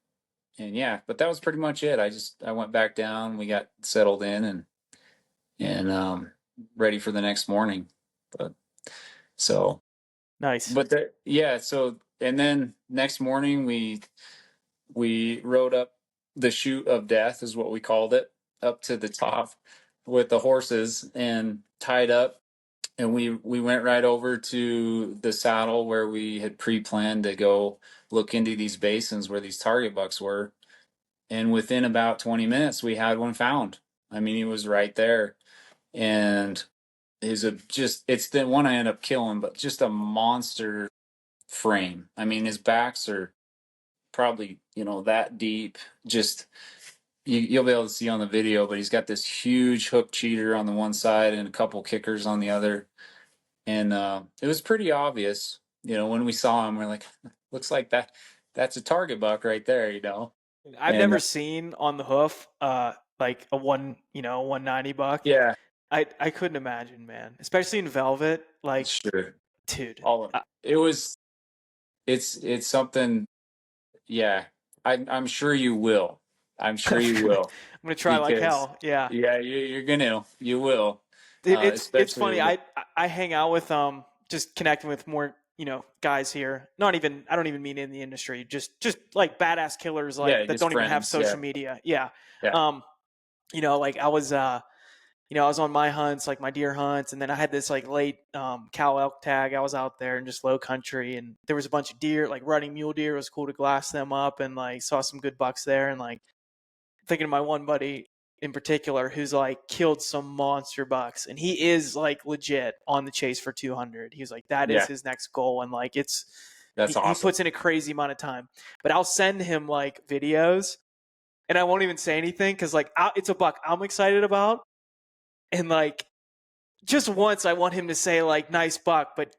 S1: and yeah, but that was pretty much it. I went back down, we got settled in, and ready for the next morning. But so,
S2: Nice.
S1: yeah. So, and then next morning we rode up the chute of death, is what we called it, up to the top with the horses and tied up, and we went right over to the saddle where we had pre-planned to go look into these basins where these target bucks were. And within about 20 minutes, we had one found. I mean, he was right there, and it's the one I ended up killing, but just a monster frame. I mean, his backs are probably that deep. Just you'll be able to see on the video, but he's got this huge hook cheater on the one side and a couple kickers on the other. And it was pretty obvious, when we saw him, we're like, looks like that's a target buck right there.
S2: I've
S1: And
S2: never seen on the hoof, like a 190 buck.
S1: yeah,
S2: I couldn't imagine, man. Especially in velvet. Like,
S1: sure.
S2: dude.
S1: All of it was it's something. Yeah, I'm sure you will. I'm sure
S2: I'm
S1: you will,
S2: gonna try like
S1: because
S2: hell. Yeah.
S1: yeah, you will,
S2: Dude, it's
S1: especially
S2: funny.
S1: with.
S2: I hang out with just connecting with more guys here. Not even I don't even mean in the industry. Just like badass killers like
S1: Yeah,
S2: that
S1: just
S2: don't even have
S1: friends. Yeah,
S2: social media. Yeah.
S1: yeah.
S2: Um. Like I was on my hunts, like my deer hunts, and then I had this like late cow elk tag. I was out there in just low country, and there was a bunch of deer, like rutting mule deer. It was cool to glass them up, and like saw some good bucks there. And like thinking of my one buddy, in particular who's like killed some monster bucks, and he is like legit on the chase for 200. He's like, that is
S1: Yeah,
S2: his next goal, and like
S1: that's
S2: he
S1: awesome.
S2: puts in a crazy amount of time. But I'll send him like videos, and I won't even say anything because like it's a buck I'm excited about, and like just once I want him to say like nice buck, but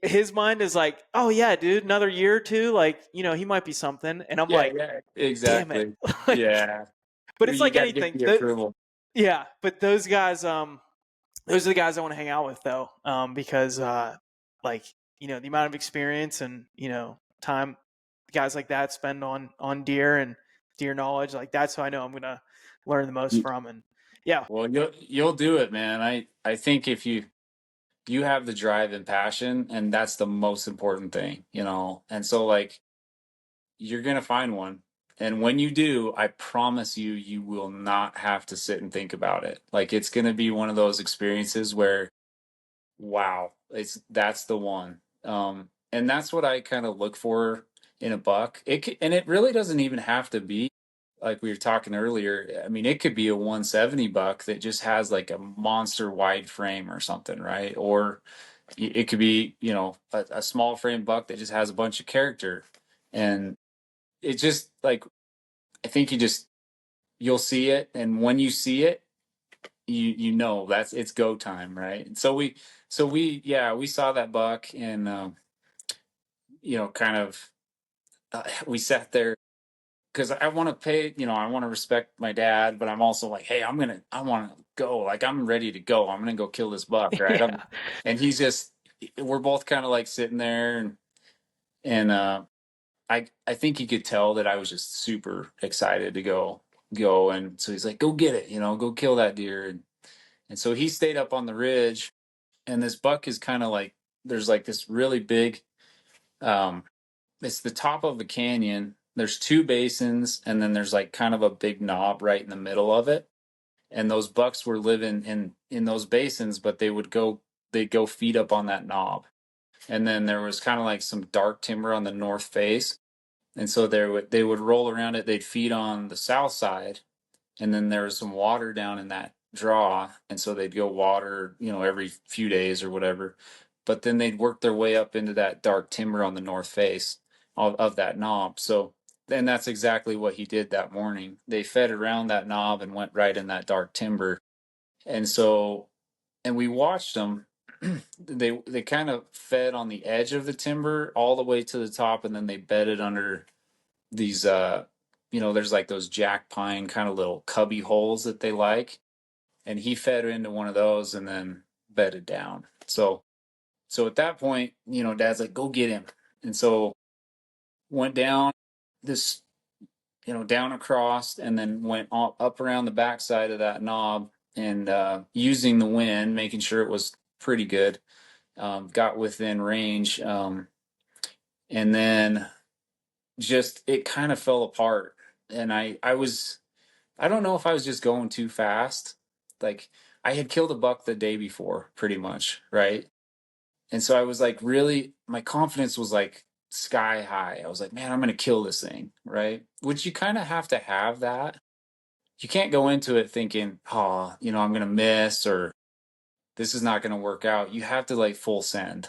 S2: his mind is like, oh yeah, dude, another year or two, like he might be something, and I'm
S1: Yeah,
S2: like,
S1: yeah,
S2: damn it,
S1: exactly.
S2: like,
S1: Yeah,
S2: but
S1: well,
S2: it's
S1: you
S2: like
S1: got to get
S2: anything.
S1: the approval.
S2: Yeah, but those guys, those are the guys I want to hang out with though, because like the amount of experience and time guys like that spend on deer and deer knowledge, like that's who I know I'm gonna learn the most from, and yeah,
S1: Well, you'll do it, man. I think if you have the drive and passion, and that's the most important thing, you know. And so like you're gonna find one, and when you do, I promise you, you will not have to sit and think about it. Like it's gonna be one of those experiences where, wow, that's the one. And that's what I kind of look for in a buck. And it really doesn't even have to be like we were talking earlier. I mean, it could be a 170 buck that just has like a monster wide frame or something, right? Or it could be, a small frame buck that just has a bunch of character. And it just like, I think you'll see it. And when you see it, you know that's it's go time, right? And so we saw that buck, and kind of we sat there because I want to pay, I want to respect my dad, but I'm also like, hey, I want to go, like I'm ready to go, I'm gonna go kill this buck, right?
S2: yeah,
S1: And he's just, we're both kind of like sitting there, and I think he could tell that I was just super excited to go, and so he's like, go get it, go kill that deer, and so he stayed up on the ridge, and this buck is kind of like, there's like this really big, um it's the top of the canyon, there's two basins, and then there's like kind of a big knob right in the middle of it, and those bucks were living in those basins, but they'd go feed up on that knob, and then there was kind of like some dark timber on the north face, and so they would roll around it, they'd feed on the south side, and then there was some water down in that draw, and so they'd go water, every few days or whatever, but then they'd work their way up into that dark timber on the north face of that knob. So then that's exactly what he did that morning. They fed around that knob and went right in that dark timber, and so, and we watched them. They kind of fed on the edge of the timber all the way to the top, and then they bedded under these there's like those jack pine kind of little cubby holes that they like, and he fed into one of those and then bedded down. So at that point, dad's like, go get him. And so went down this, down across, and then went up around the backside of that knob, and using the wind, making sure it was pretty good, got within range, and then just it kind of fell apart, and I don't know if I was just going too fast. Like I had killed a buck the day before, pretty much, right? And so I was like, really, my confidence was like sky high. I was like, man, I'm gonna kill this thing, right? Which you kind of have to have that. You can't go into it thinking, oh, I'm gonna miss, or this is not gonna work out. You have to like full send.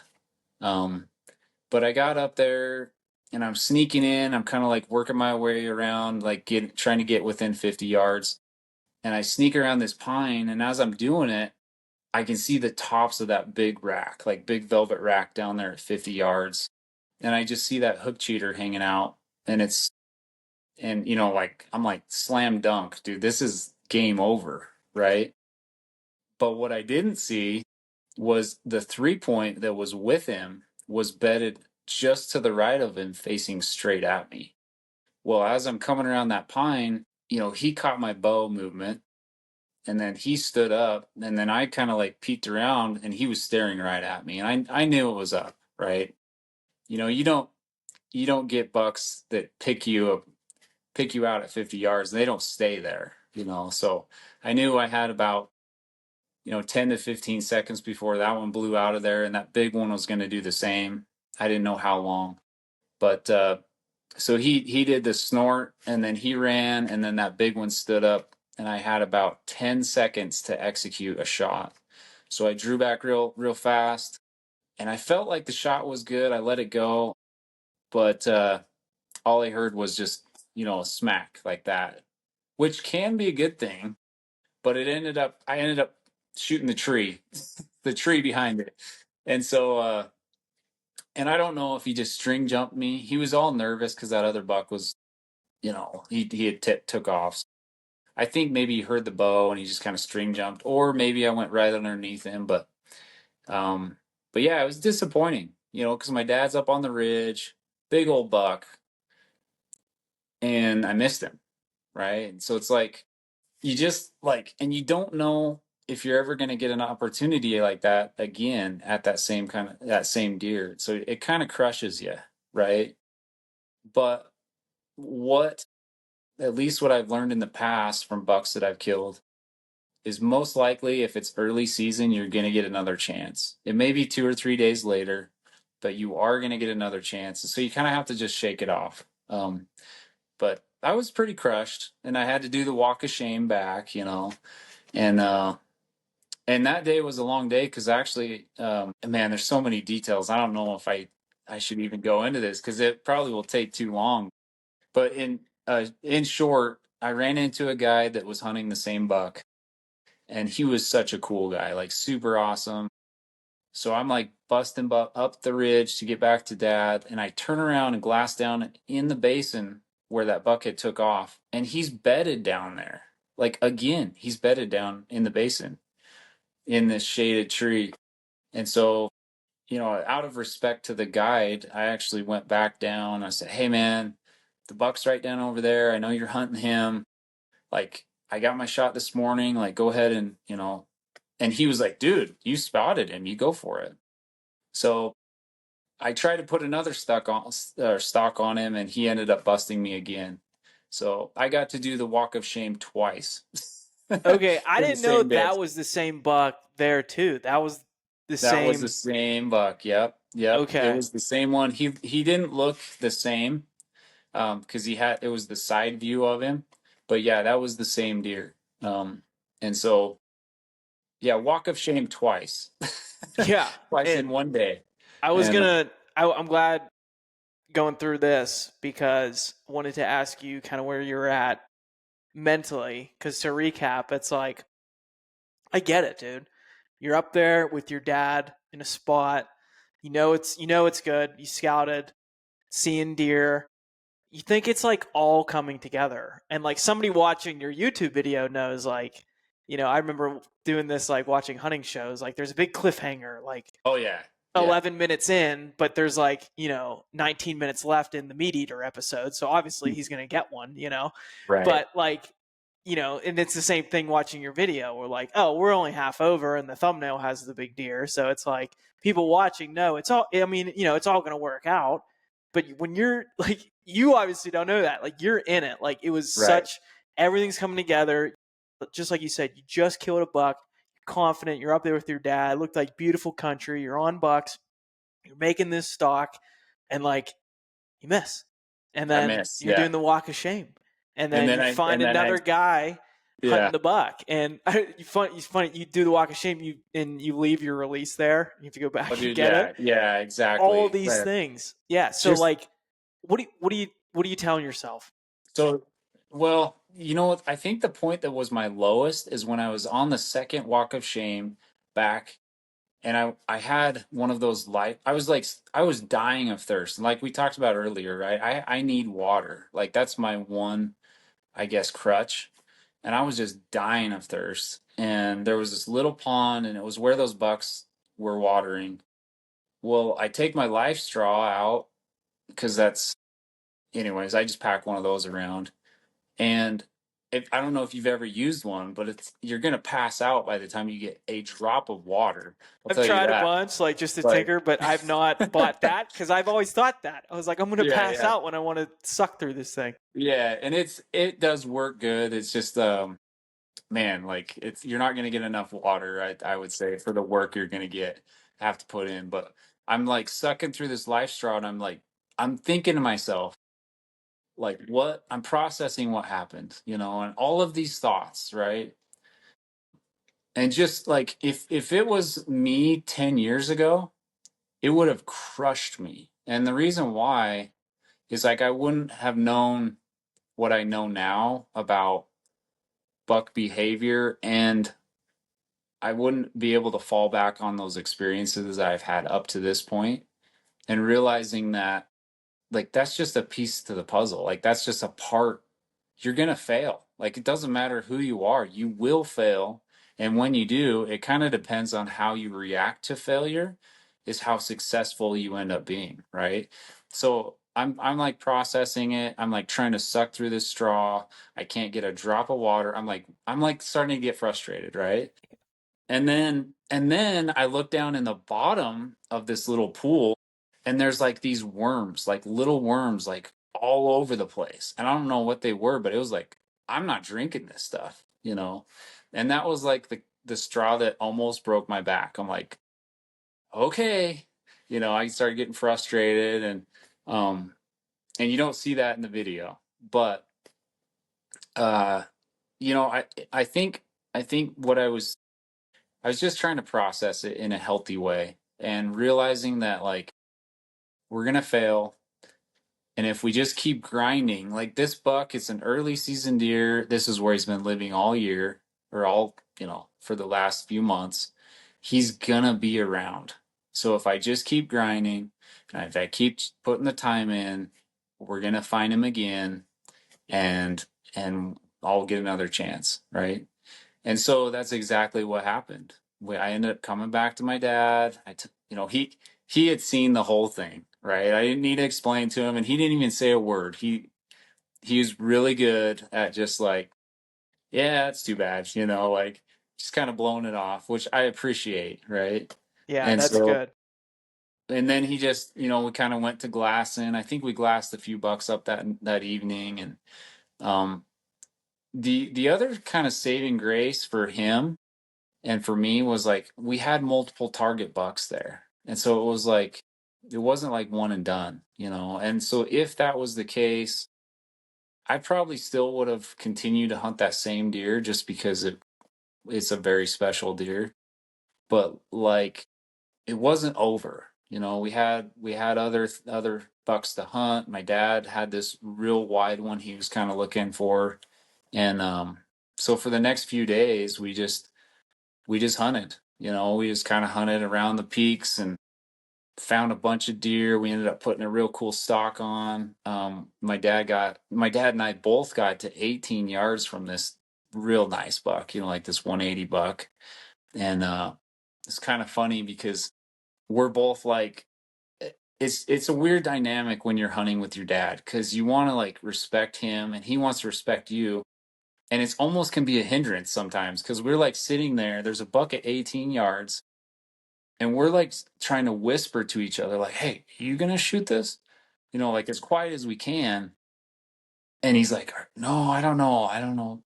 S1: Um, but I got up there, and I'm sneaking in. I'm kind of like working my way around, like trying to get within 50 yards, and I sneak around this pine, and as I'm doing it, I can see the tops of that big rack, like big velvet rack down there at 50 yards. And I just see that hook cheater hanging out, and like I'm like slam dunk, dude, this is game over, right? But what I didn't see was the 3 point that was with him was bedded just to the right of him, facing straight at me. Well, as I'm coming around that pine, he caught my bow movement, and then he stood up, and then I kind of like peeked around, and he was staring right at me, and I knew it was up, right? You don't get bucks that pick you out at 50 yards, and they don't stay there, so I knew I had about 10 to 15 seconds before that one blew out of there, and that big one was going to do the same. I didn't know how long, but so he did the snort, and then he ran, and then that big one stood up, and I had about 10 seconds to execute a shot. So I drew back real fast, and I felt like the shot was good. I let it go, but all I heard was just, a smack like that, which can be a good thing, but I ended up shooting the tree, the tree behind it. And so and I don't know if he just string jumped me. He was all nervous because that other buck was, he had took off. I think maybe he heard the bow and he just kind of string jumped, or maybe I went right underneath him. Um, but yeah, it was disappointing, because my dad's up on the ridge, big old buck, and I missed him, right? And so it's like you just like, and you don't know if you're ever going to get an opportunity like that again at that same deer. So it kind of crushes you, right? But what, at least what I've learned in the past from bucks that I've killed, is most likely if it's early season, you're going to get another chance. It may be 2 or 3 days later, but you are going to get another chance. So you kind of have to just shake it off. But I was pretty crushed, and I had to do the walk of shame back, and and that day was a long day because actually, man, there's so many details. I don't know if I should even go into this because it probably will take too long. But in short, I ran into a guy that was hunting the same buck, and he was such a cool guy, like super awesome. So I'm like busting up the ridge to get back to dad, and I turn around and glass down in the basin where that buck had took off, and he's bedded down there. Like again, he's bedded down in the basin in this shaded tree. And so, out of respect to the guide, I actually went back down. I said, "Hey man, the buck's right down over there. I know you're hunting him. Like, I got my shot this morning. Like, go ahead and, And he was like, dude, you spotted him. You go for it. So I tried to put another stock on him, and he ended up busting me again. So I got to do the walk of shame twice
S2: Okay, I
S1: in the
S2: didn't know
S1: same day.
S2: that was the same buck there too. That was the
S1: That was the
S2: same.
S1: same buck. Yep, yep. It
S2: Okay.
S1: was the same one. He didn't look the same because it was the side view of him, but yeah, that was the same deer. And so yeah, walk of shame twice,
S2: Yeah.
S1: twice
S2: And
S1: in one day,
S2: I was
S1: and
S2: gonna. I'm glad going through this because I wanted to ask you kind of where you're at mentally. Because to recap, it's like I get it, dude. You're up there with your dad in a spot. You know it's good. You scouted, seeing deer. You think it's like all coming together. And like somebody watching your YouTube video knows like, I remember doing this like watching hunting shows. Like there's a big cliffhanger, like
S1: oh yeah, yeah,
S2: 11 minutes in, but there's like, 19 minutes left in the meat eater episode. So obviously he's going to get one.
S1: right,
S2: But like, and it's the same thing watching your video. We're like, oh, we're only half over and the thumbnail has the big deer. So it's like people watching know it's all, I mean, it's all going to work out. But when you're like, you obviously don't know that. Like you're in it. Like it was
S1: right.
S2: everything's coming together. Just like you said, you just killed a buck confident. You're up there with your dad. It looked like beautiful country. You're on bucks. You're making this stock, and like you miss, and
S1: I
S2: then
S1: miss,
S2: you're
S1: yeah,
S2: doing the walk of shame, and
S1: and
S2: then
S1: then
S2: you
S1: I
S2: find
S1: and then I
S2: another guy hunting
S1: yeah.
S2: the buck, and it's funny. You do the walk of shame, you leave your release there. You have to go
S1: Oh,
S2: back and
S1: dude,
S2: get it.
S1: yeah, yeah,
S2: All
S1: exactly.
S2: these
S1: Right.
S2: things, yeah. So
S1: Just
S2: like, what are you telling yourself?
S1: so well, you know what? I think the point that was my lowest is when I was on the second walk of shame back, and I had one of those life. I was dying of thirst, and like we talked about earlier, right? I need water. Like that's my one, I guess, crutch. And I was just dying of thirst. And there was this little pond, and it was where those bucks were watering. Well, I take my life straw out because anyways, I just pack one of those around. And I don't know if you've ever used one, but you're going to pass out by the time you get a drop of water. I'll
S2: I've
S1: tell you
S2: tried a
S1: that.
S2: bunch, like just to
S1: Like,
S2: tinker, but I've not bought that because I've always thought that. I was like, I'm going to
S1: yeah,
S2: pass
S1: yeah.
S2: out when I want to suck through this thing.
S1: Yeah, and it does work good. It's just man, like you're not going to get enough water, I would say, for the work you're going to have to put in. But I'm like sucking through this life straw, and I'm thinking to myself, like what I'm processing what happened, and all of these thoughts, right? And just like if it was me 10 years ago, it would have crushed me. And the reason why is like I wouldn't have known what I know now about buck behavior, and I wouldn't be able to fall back on those experiences that I've had up to this point and realizing that like that's just a piece to the puzzle. Like that's just a part. You're going to fail. Like it doesn't matter who you are, you will fail. And when you do, it kind of depends on how you react to failure, is how successful you end up being, right? So I'm like processing it. I'm like trying to suck through this straw. I can't get a drop of water. I'm like starting to get frustrated, right? And then I look down in the bottom of this little pool, and there's like these worms, like little worms, like all over the place. And I don't know what they were, but it was like, I'm not drinking this stuff. And that was like the straw that almost broke my back. I'm like, okay. I started getting frustrated, um and you don't see that in the video. But uh you know, I think what I was just trying to process it in a healthy way and realizing that like we're going to fail. And if we just keep grinding, like this buck, it's an early season deer. This is where he's been living all year, or for the last few months. He's going to be around. So if I just keep grinding and if I keep putting the time in, we're going to find him again, and, and I'll get another chance. Right. And so that's exactly what happened. I ended up coming back to my dad. He had seen the whole thing, right? I didn't need to explain to him, and he didn't even say a word. He was really good at just like, yeah, it's too bad, like just kind of blowing it off, which I appreciate, right?
S2: Yeah,
S1: And
S2: that's
S1: so,
S2: good.
S1: and then he just, we kind of went to glassing. I think we glassed a few bucks up that evening, and um, the other kind of saving grace for him and for me was like we had multiple target bucks there, and so it was like it wasn't like one and done. And so if that was the case, I probably still would have continued to hunt that same deer just because it's a very special deer. But like it wasn't over. We had other bucks to hunt. My dad had this real wide one he was kind of looking for, and so for the next few days we just hunted. We just kind of hunted around the peaks and found a bunch of deer. We ended up putting a real cool stock on. My dad and I both got to 18 yards from this real nice buck, like this 180 buck. And it's kind of funny because we're both like, it's a weird dynamic when you're hunting with your dad because you want to like respect him and he wants to respect you. And it's almost can be a hindrance sometimes because we're like sitting there. There's a buck at 18 yards, and we're like trying to whisper to each other, like, "Hey, you gonna shoot this?" Like as quiet as we can. And he's like, "No, I don't know. I don't know.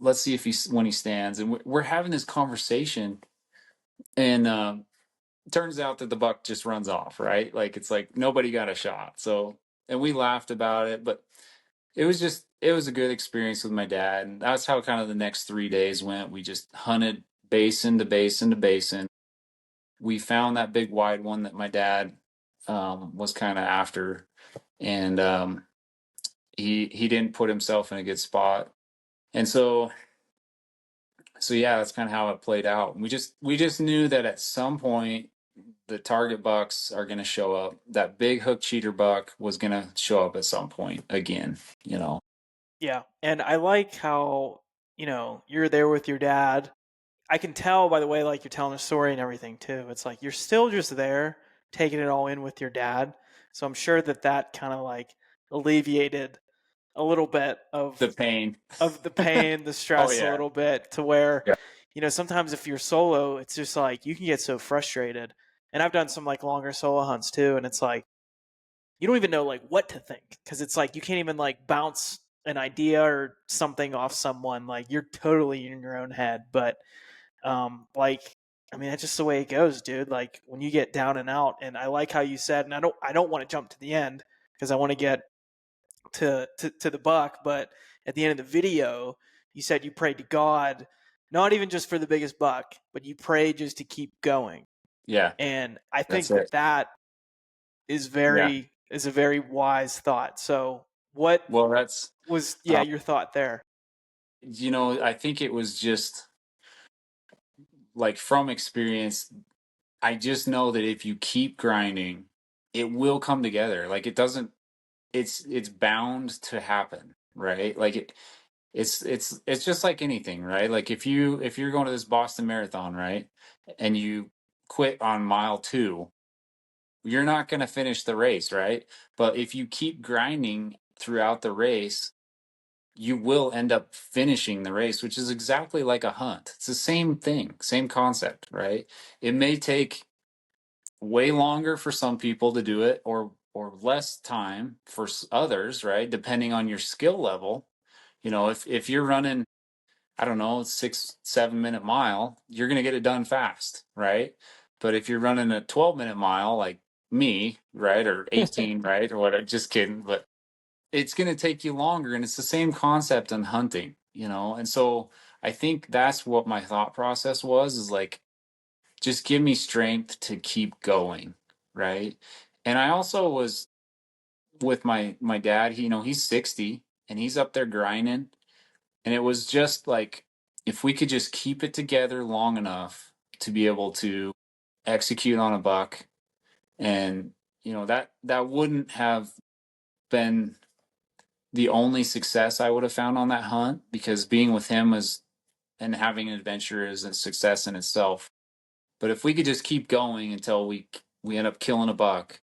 S1: Let's see if when he stands." And we're having this conversation, and turns out that the buck just runs off. Right? Like it's like nobody got a shot. So, and we laughed about it, but it was a good experience with my dad, and that's how kind of the next 3 days went. We just hunted basin to basin to basin. We found that big wide one that my dad was kind of after, and he didn't put himself in a good spot, and so yeah, that's kind of how it played out. We just knew that at some point the target bucks are going to show up. That big hook cheater buck was going to show up at some point again. You know,
S2: Yeah. And I like how, you're there with your dad. I can tell by the way like you're telling the story and everything too. It's like you're still just there taking it all in with your dad. So I'm sure that kind of like alleviated a little bit
S1: the pain.
S2: of the pain, the
S1: Oh
S2: stress a
S1: yeah,
S2: little bit to where,
S1: yeah.
S2: sometimes if you're solo, it's just like you can get so frustrated. And I've done some like longer solo hunts too, and it's like you don't even know like what to think because it's like you can't even like bounce an idea or something off someone. Like you're totally in your own head. But like I mean that's just the way it goes, dude. Like when you get down and out, and I like how you said, and I don't want to jump to the end because I want to get to the buck, but at the end of the video, you said you prayed to God, not even just for the biggest buck, but you prayed just to keep going.
S1: Yeah,
S2: And I
S1: that's
S2: think
S1: it.
S2: that
S1: Yeah.
S2: is a very wise thought. So what
S1: Well, that's
S2: was
S1: um,
S2: your thought there?
S1: I think it was just like from experience. I just know that if you keep grinding, it will come together. Like it doesn't. It's bound to happen, right? Like it's just like anything, right? Like if you're going to this Boston Marathon, right, and you quit on mile 2, you're not going to finish the race, right? But if you keep grinding throughout the race, you will end up finishing the race, which is exactly like a hunt. It's the same thing, same concept, right? It may take way longer for some people to do it, or less time for others, right? Depending on your skill level. If you're running, I don't know, 6 7 minute mile, you're gonna get it done fast, right? But if you're running a 12-minute mile like me, right, or 18, right, or whatever, just kidding, but it's gonna take you longer, and it's the same concept on hunting. And so I think that's what my thought process was, is like, just give me strength to keep going, right? And I also was with my dad. He's 60 and he's up there grinding, and it was just like, if we could just keep it together long enough to be able to execute on a buck, and that wouldn't have been the only success I would have found on that hunt, because being with him was, and having an adventure, is a success in itself. But if we could just keep going until we end up killing a buck,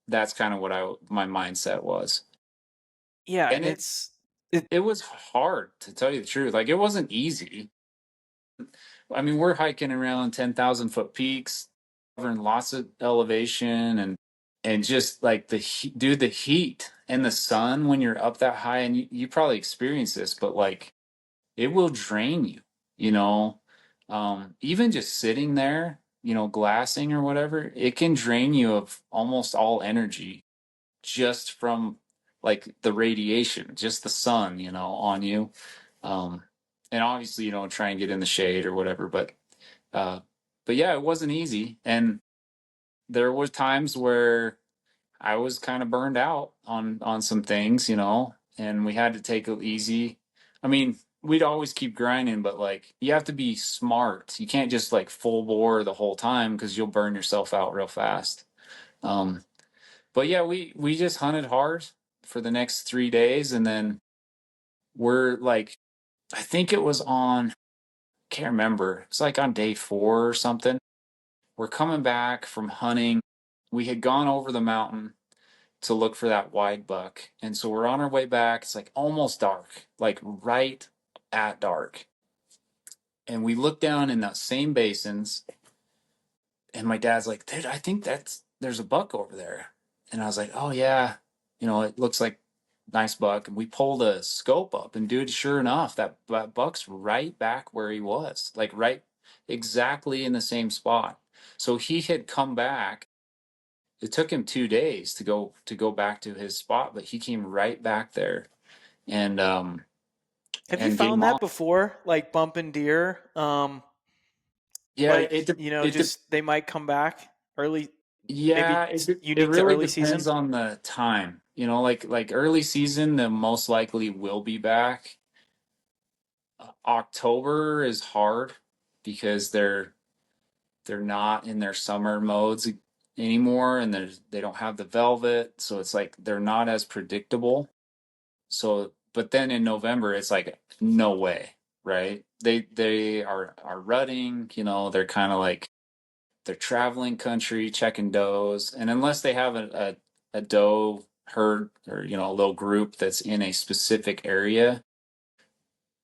S1: that's kind of what my mindset was.
S2: Yeah,
S1: And
S2: and
S1: it
S2: it
S1: it was hard, to tell you the truth. Like, it wasn't easy. I mean, we're hiking around 10,000 foot peaks, covering lots of elevation, and just like dude, the heat and the sun when you're up that high, and you probably experience this, but like, it will drain you, you know. Even just sitting there, glassing or whatever, it can drain you of almost all energy, just from like the radiation, just the sun, on you. Um, and obviously, try and get in the shade or whatever, uh, but yeah, it wasn't easy. And there was times where I was kind of burned out on some things, and we had to take it easy. I mean, we'd always keep grinding, but like, you have to be smart. You can't just like full bore the whole time, because you'll burn yourself out real fast. Um, but yeah, we just hunted hard for the next 3 days, and then we're like, I think it was on, can't remember. It's like on day 4 or something. We're coming back from hunting. We had gone over the mountain to look for that wide buck. And so we're on our way back. It's like almost dark, like right at dark. And we look down in that same basins, and my dad's like, dude, I think there's a buck over there. And I was like, oh yeah, it looks like nice buck. And we pulled a scope up, and dude, sure enough, that buck's right back where he was, like right exactly in the same spot. So he had come back. It took him 2 days to go back to his spot, but he came right back there, and
S2: have you
S1: and game
S2: found
S1: on.
S2: that before, like bumping deer?
S1: Yeah,
S2: Like, just they might come back early. Maybe
S1: yeah,
S2: it's
S1: it
S2: unique to
S1: really
S2: early season.
S1: depends on the time. Like early season, the most likely will be back. October is hard, because they're not in their summer modes anymore, and they don't have the velvet, so it's like they're not as predictable. So, but then in November, it's like no way, right? They are rutting, they're kind of like, they're traveling country, checking does, and unless they have a doe herd, or a little group that's in a specific area,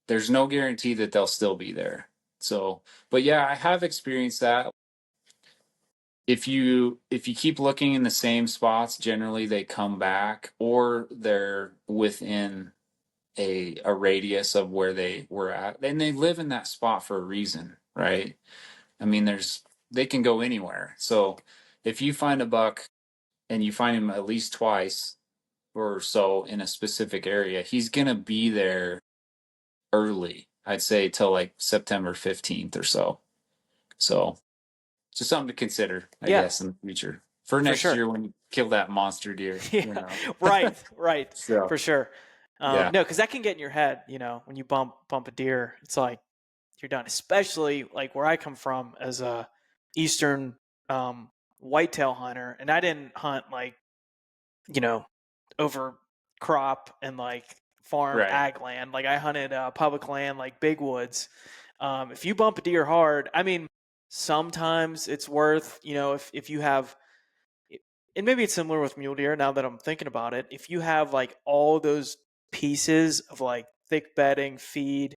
S1: there's no guarantee that they'll still be there. So, but yeah, I have experienced that. If you keep looking in the same spots, generally they come back, or they're within a radius of where they were at, and they live in that spot for a reason, right? I mean, they can go anywhere. So if you find a buck and you find him at least twice, or so in a specific area, he's gonna be there early. I'd say till like September 15th or so. So just something to consider, I
S2: Yeah,
S1: guess, in the future for
S2: for
S1: next
S2: sure.
S1: year when you kill that monster deer, you
S2: Yeah,
S1: know.
S2: right, right,
S1: So
S2: for sure.
S1: yeah,
S2: No, because that can get in your head. When you bump a deer, it's like you're done. Especially like where I come from as a eastern whitetail hunter, and I didn't hunt like you know over crop and like farm
S1: right.
S2: ag land. Like I hunted public land, like big woods. If you bump a deer hard, I mean, sometimes it's worth if you have and maybe it's similar with mule deer now that I'm thinking about it. If you have like all those pieces of like thick bedding, feed,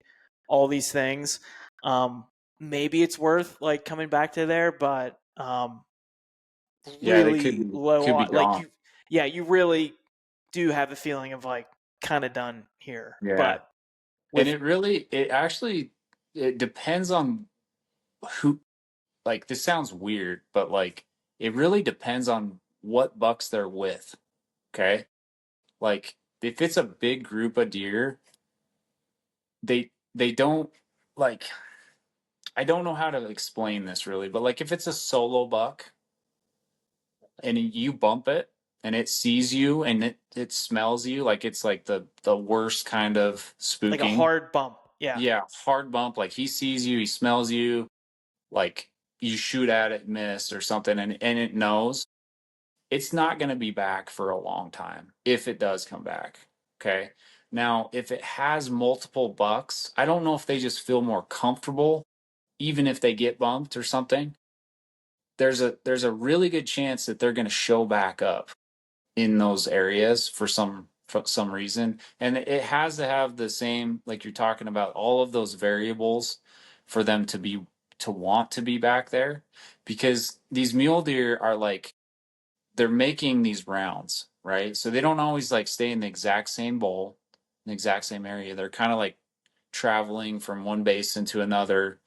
S2: all these things, um, maybe it's worth like coming back to there, but
S1: Yeah, they
S2: really
S1: could be
S2: like
S1: gone.
S2: yeah, you really do have the feeling of like kind of done here.
S1: Yeah.
S2: But
S1: And
S2: with
S1: it actually, it depends on who, like, this sounds weird, but like, it really depends on what bucks they're with. Okay. Like, if it's a big group of deer, they don't, like, I don't know how to explain this really, but like, if it's a solo buck and you bump it and it sees you and it smells you, like it's like the worst kind of
S2: like a
S1: spooking.
S2: hard bump, yeah,
S1: Yeah, hard bump. Like he sees you, he smells you, like you shoot at it, miss or something, and it knows it's not going to be back for a long time if it does come back. Okay. Now, if it has multiple bucks, I don't know if they just feel more comfortable, even if they get bumped or something. There's a really good chance that they're going to show back up in those areas for some reason, and it has to have the same, like you're talking about, all of those variables for them to want to be back there, because these mule deer are like, they're making these rounds, right? So they don't always like stay in the exact same bowl, the exact same area. They're kind of like traveling from one basin to another,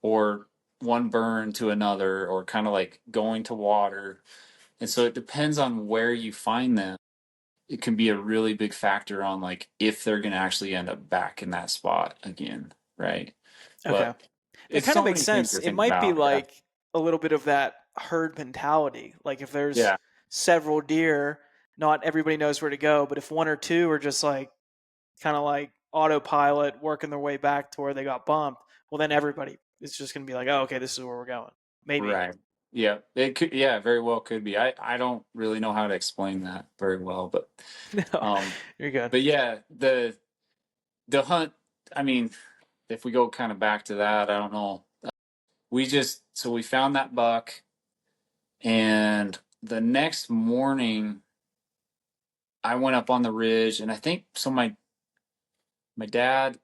S1: or one burn to another, or kind of like going to water. And so it depends on where you find them. It can be a really big factor on like if they're going to actually end up back in that spot again, right?
S2: okay.
S1: But
S2: That
S1: it's
S2: kind of
S1: so
S2: makes
S1: many things
S2: sense.
S1: to
S2: It
S1: think
S2: might be
S1: about. Yeah.
S2: like a little bit of that herd mentality. Like if there's
S1: Yeah.
S2: several deer, not everybody knows where to go, but if one or two are just like kind of like autopilot working their way back to where they got bumped, well then everybody is just going to be like, "Oh, okay, this is where we're going." Maybe.
S1: Right. Yeah. It could, yeah, very well could be. I don't really know how to explain that very well,
S2: No.
S1: um,
S2: You're good.
S1: but yeah, the hunt, I mean, if we go kind of back to that, I don't know. So we found that buck, and the next morning I went up on the ridge, and I think so my dad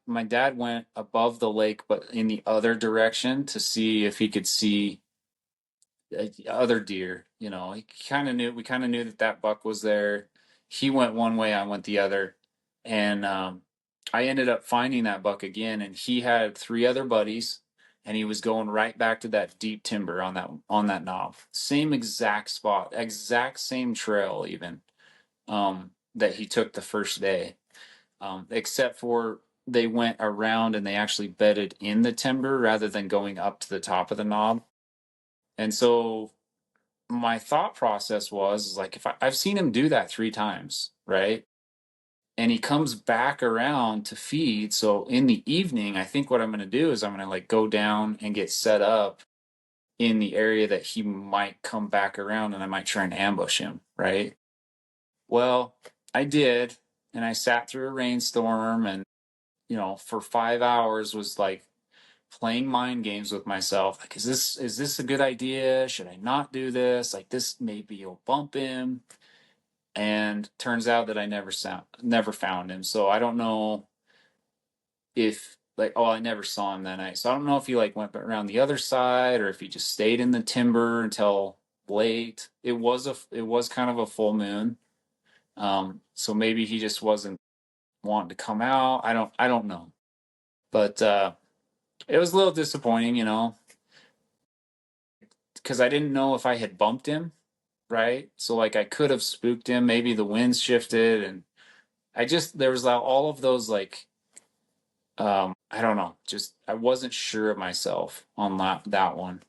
S1: went above the lake but in the other direction to see if he could see other deer. He kind of knew we kind of knew that buck was there. He went one way, I went the other, and I ended up finding that buck again, and he had three other buddies, and he was going right back to that deep timber on that knob, same exact spot, exact same trail even, that he took the first day, except for they went around and they actually bedded in the timber rather than going up to the top of the knob. And so my thought process was like, if I've seen him do that three times, right? And he comes back around to feed. So in the evening, I think what I'm going to do is I'm going to like go down and get set up in the area that he might come back around, and I might try and ambush him, right? Well, I did. And I sat through a rainstorm and, for 5 hours was like playing mind games with myself. Like, is this a good idea? Should I not do this? Like, this maybe you'll bump him. And turns out that I never found him. So I don't know if, like, oh, I never saw him that night. So I don't know if he like went around the other side or if he just stayed in the timber until late. It was kind of a full moon. So maybe he just wasn't wanting to come out. I don't know. But it was a little disappointing, because I didn't know if I had bumped him right? So like I could have spooked him. Maybe the winds shifted, and there was all of those like I don't know, just I wasn't sure of myself on that one.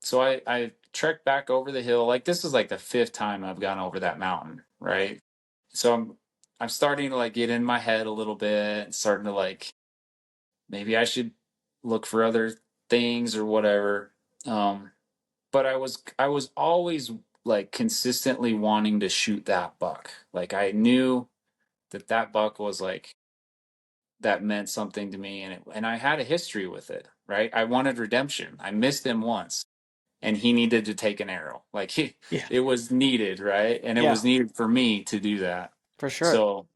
S1: So I trekked back over the hill. Like this is like the fifth time I've gone over that mountain, right? So I'm starting to like get in my head a little bit, starting to like maybe I should look for other things or whatever. Um, but I was always like consistently wanting to shoot that buck. Like I knew that buck was like that meant something to me, and I had a history with it, right? I wanted redemption. I missed him once, and he needed to take an arrow. Like
S2: Yeah.
S1: it was needed, right? And it
S2: Yeah,
S1: was needed for me to do that.
S2: for sure.
S1: So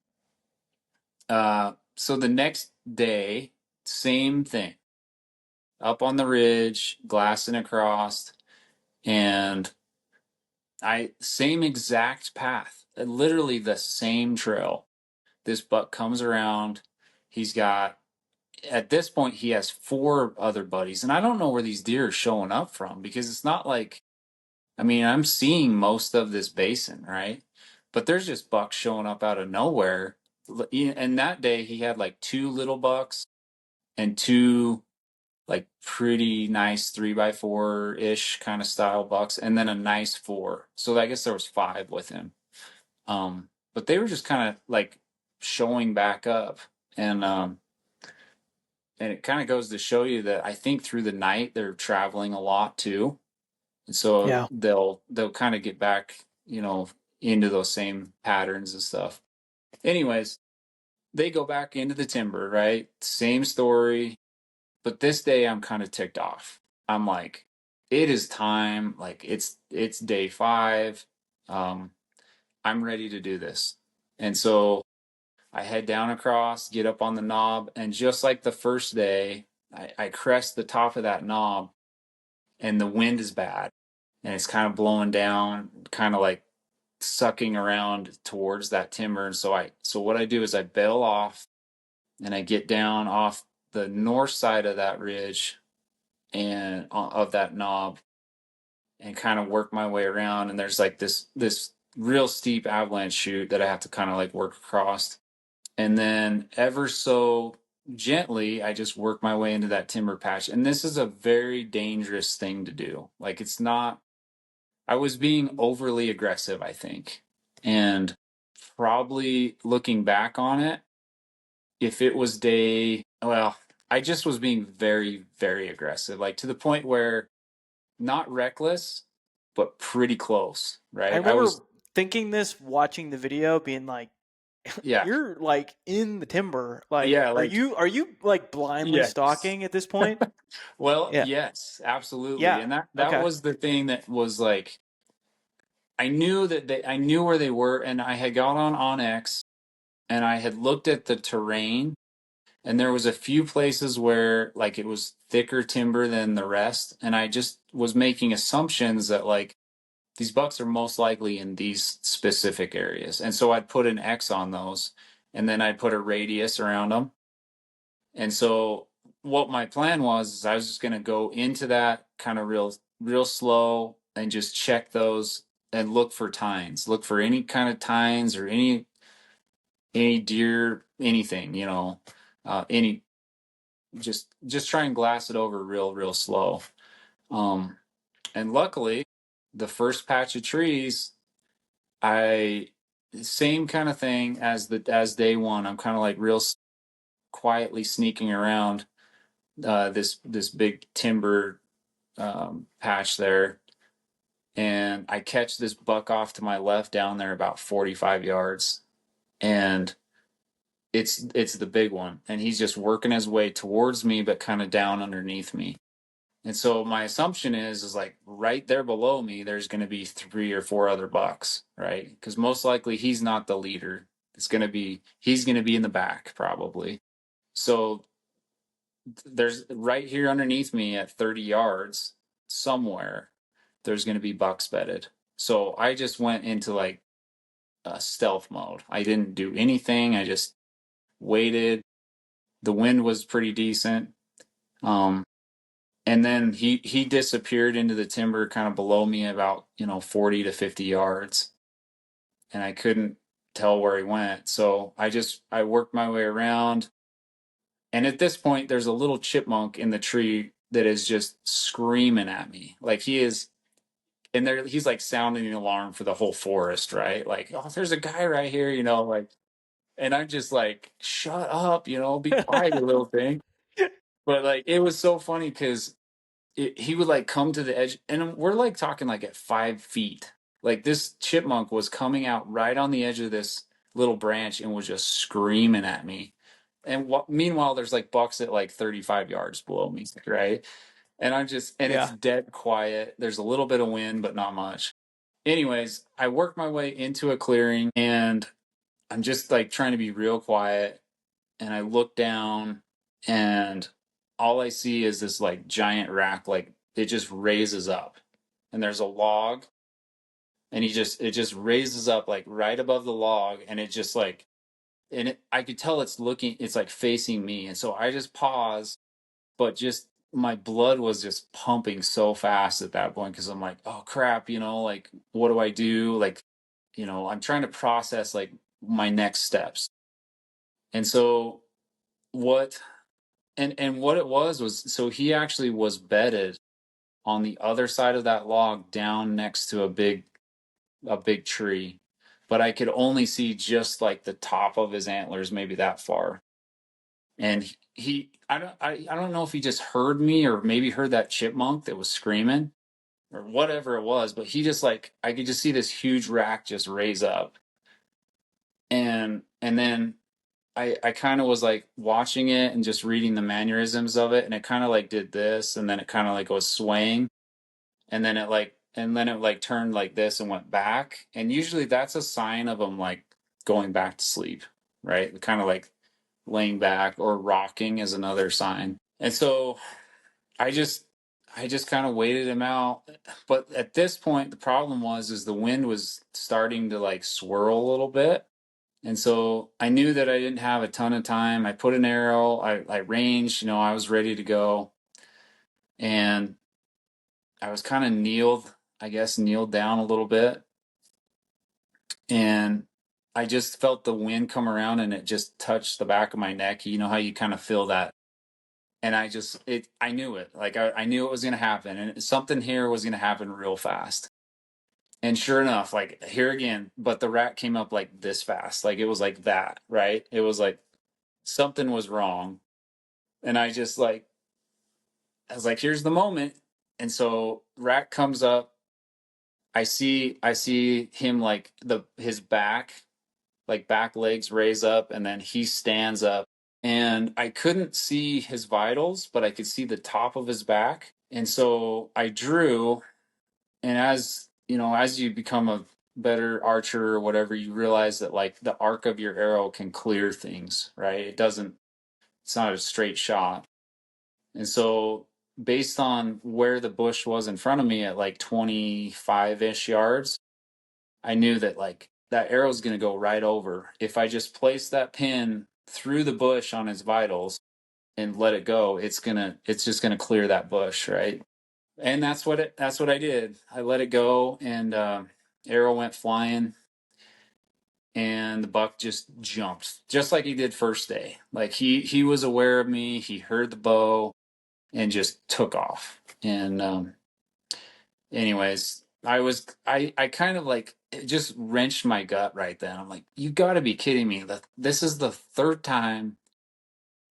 S1: the next day, same thing. Up on the ridge, glassing across, and I same exact path, literally the same trail. This buck comes around. He's got At this point he has four other buddies, and I don't know where these deer are showing up from because it's not like, I mean, I'm seeing most of this basin, right? But there's just bucks showing up out of nowhere. And that day he had like two little bucks and two like pretty nice 3x4 ish kind of style bucks, and then a nice four. So I guess there was five with him. But they were just kind of like showing back up, and and it kind of goes to show you that I think through the night they're traveling a lot too, and so
S2: Yeah.
S1: they'll kind of get back, into those same patterns and stuff. Anyways, they go back into the timber, right? Same story, but this day I'm kind of ticked off. I'm like, it is time. Like it's day 5. Um, I'm ready to do this, and so I head down across, get up on the knob, and just like the first day, I crest the top of that knob, and the wind is bad, and it's kind of blowing down, kind of like sucking around towards that timber. And so what I do is I bail off, and I get down off the north side of that ridge and of that knob, and kind of work my way around. And there's like this real steep avalanche chute that I have to kind of like work across. And then ever so gently, I just work my way into that timber patch. And this is a very dangerous thing to do. Like it's not, I was being overly aggressive, I think. And probably looking back on it, if it was well, I just was being very, very aggressive, like to the point where not reckless, but pretty close,
S2: I
S1: right? I
S2: remember
S1: was,
S2: thinking this, watching the video, being like,
S1: yeah,
S2: "You're like in the timber. Like,
S1: yeah,
S2: are
S1: like,
S2: you like blindly
S1: yes.
S2: stalking at this point?"
S1: Well,
S2: Yeah.
S1: yes, absolutely.
S2: Yeah.
S1: And that
S2: Okay.
S1: was the thing that was like, I knew where they were, and I had got on Onyx, and I had looked at the terrain, and there was a few places where like it was thicker timber than the rest, and I just was making assumptions that like these bucks are most likely in these specific areas. And so I'd put an X on those, and then I'd put a radius around them. And so what my plan was is I was just going to go into that kind of real slow and just check those and look for tines, look for any kind of tines or any deer, anything, any just try and glass it over real slow. Um, and luckily, the first patch of trees, I same kind of thing as day one. I'm kind of like real quietly sneaking around this big timber patch there, and I catch this buck off to my left down there about 45 yards, and it's the big one, and he's just working his way towards me, but kind of down underneath me. And so my assumption is like right there below me, there's going to be 3 or 4 other bucks, right? Because most likely he's not the leader. He's going to be in the back probably. So there's right here underneath me at 30 yards somewhere, there's going to be bucks bedded. So I just went into like stealth mode. I didn't do anything. I just waited. The wind was pretty decent. Um, And then he disappeared into the timber kind of below me about, 40 to 50 yards. And I couldn't tell where he went. So I worked my way around. And at this point, there's a little chipmunk in the tree that is just screaming at me. Like he is, and there he's like sounding the alarm for the whole forest, right? Like, oh, there's a guy right here, like, and I'm just like, shut up, be quiet, you little thing. But like, it was so funny because he would like come to the edge, and we're like talking like at 5 feet. Like this chipmunk was coming out right on the edge of this little branch and was just screaming at me. And meanwhile, there's like bucks at like 35 yards below me, right? And and it's
S2: Yeah.
S1: dead quiet. There's a little bit of wind, but not much. Anyways, I work my way into a clearing and I'm just like trying to be real quiet. And I look down and all I see is this like giant rack, like it just raises up. And there's a log and it just raises up like right above the log and it just like, I could tell it's like facing me. And so I just pause, but just my blood was just pumping so fast at that point because I'm like, oh crap, like what do I do? Like, I'm trying to process like my next steps. And so what and what it was so he actually was bedded on the other side of that log down next to a big tree. But I could only see just like the top of his antlers, maybe that far. And I don't know if he just heard me or maybe heard that chipmunk that was screaming or whatever it was, but he just like I could just see this huge rack just raise up. And then I kind of was like watching it and just reading the mannerisms of it, and it kind of like did this, and then it kind of like was swaying, and then it like turned like this and went back. And usually that's a sign of them like going back to sleep, right? Kind of like laying back, or rocking is another sign. And so I just I just kind of waited him out. But at this point the problem was is the wind was starting to like swirl a little bit. And so I knew that I didn't have a ton of time. I put an arrow, I ranged, I was ready to go. And I was kind of kneeled down a little bit. And I just felt the wind come around and it just touched the back of my neck. You know how you kind of feel that. And I knew it. Like I knew it was going to happen. And something here was going to happen real fast. And sure enough, like here again, but the rat came up like this fast. Like it was like that, right? It was like something was wrong. And I was like, here's the moment. And so rat comes up. I see him like his back, like back legs raise up, and then he stands up. And I couldn't see his vitals, but I could see the top of his back. And so I drew, and as you become a better archer or whatever, you realize that like the arc of your arrow can clear things, right? It's not a straight shot. And so based on where the bush was in front of me at like 25-ish yards, I knew that like that arrow's going to go right over. If I just place that pin through the bush on his vitals and let it go, it's just going to clear that bush, right? And that's what I did. I let it go, and arrow went flying, and the buck just jumped just like he did first day. Like he was aware of me, he heard the bow and just took off. And anyways, I kind of like it just wrenched my gut right then. I'm like, you got to be kidding me. This is the third time,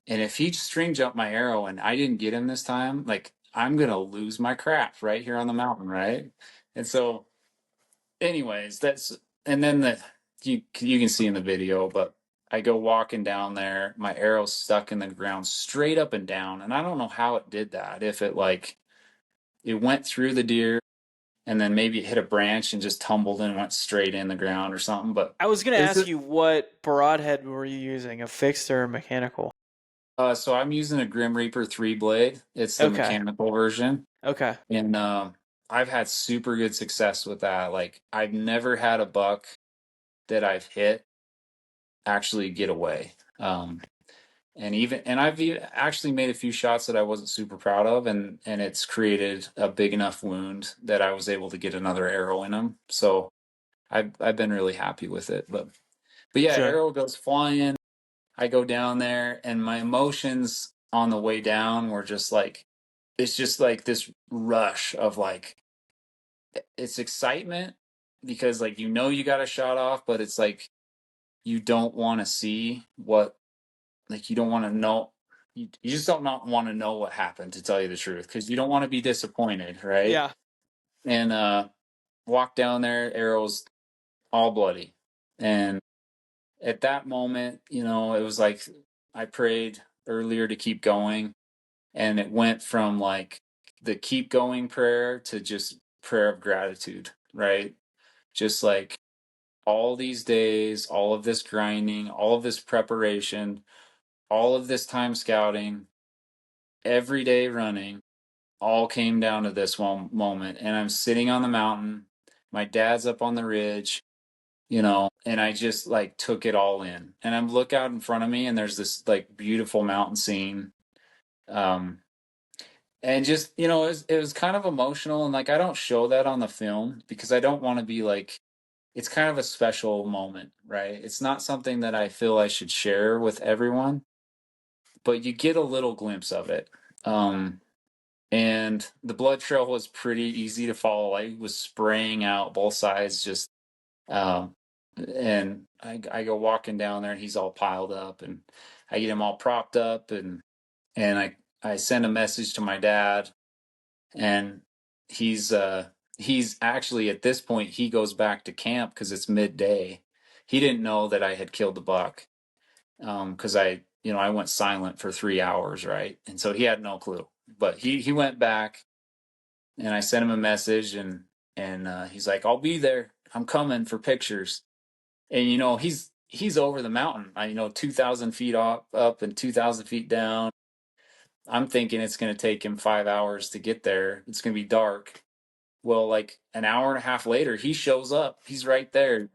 S1: and if he string jumped my arrow and I didn't get him this time, like I'm gonna lose my crap right here on the mountain, right? And so, anyways, and then you can see in the video, but I go walking down there, my arrow's stuck in the ground straight up and down, and I don't know how it did that. If it went through the deer and then maybe it hit a branch and just tumbled and went straight in the ground or something. But
S2: I was going to
S1: it's
S2: ask you, what broadhead were you using, a fixed or a mechanical?
S1: so I'm using a Grim Reaper 3 blade. It's the
S2: Okay.
S1: mechanical version,
S2: Okay.
S1: and I've had super good success with that. Like I've never had a buck that I've hit actually get away. And I've actually made a few shots that I wasn't super proud of, and it's created a big enough wound that I was able to get another arrow in him. So I've been really happy with it. But yeah,
S2: Sure.
S1: arrow goes flying. I go down there, and my emotions on the way down were just like, it's just like this rush of like, it's excitement because like you got a shot off, but it's like you don't want to see what, like you don't want to know, you just don't not want to know what happened, to tell you the truth, because you don't want to be disappointed, right?
S2: Yeah.
S1: And walk down there, arrows all bloody, and at that moment, it was like I prayed earlier to keep going, and it went from like the keep going prayer to just prayer of gratitude, right? Just like all these days, all of this grinding, all of this preparation, all of this time scouting, every day running, all came down to this one moment. And I'm sitting on the mountain, my dad's up on the ridge, and I just like took it all in. And I'm look out in front of me, and there's this like beautiful mountain scene. Um, and just, it was kind of emotional. And like, I don't show that on the film because I don't want to be like, it's kind of a special moment, right? It's not something that I feel I should share with everyone, but you get a little glimpse of it. Um, and the blood trail was pretty easy to follow. I was spraying out both sides, just um, and I go walking down there, and he's all piled up, and I get him all propped up, and I send a message to my dad, and he's actually at this point he goes back to camp because it's midday. He didn't know that I had killed the buck because I went silent for 3 hours, right? And so he had no clue. But he went back, and I sent him a message, and he's like, "I'll be there. I'm coming for pictures." And he's over the mountain. 2,000 feet up and 2,000 feet down. I'm thinking it's going to take him 5 hours to get there. It's going to be dark. Well, like an hour and a half later, he shows up. He's right there.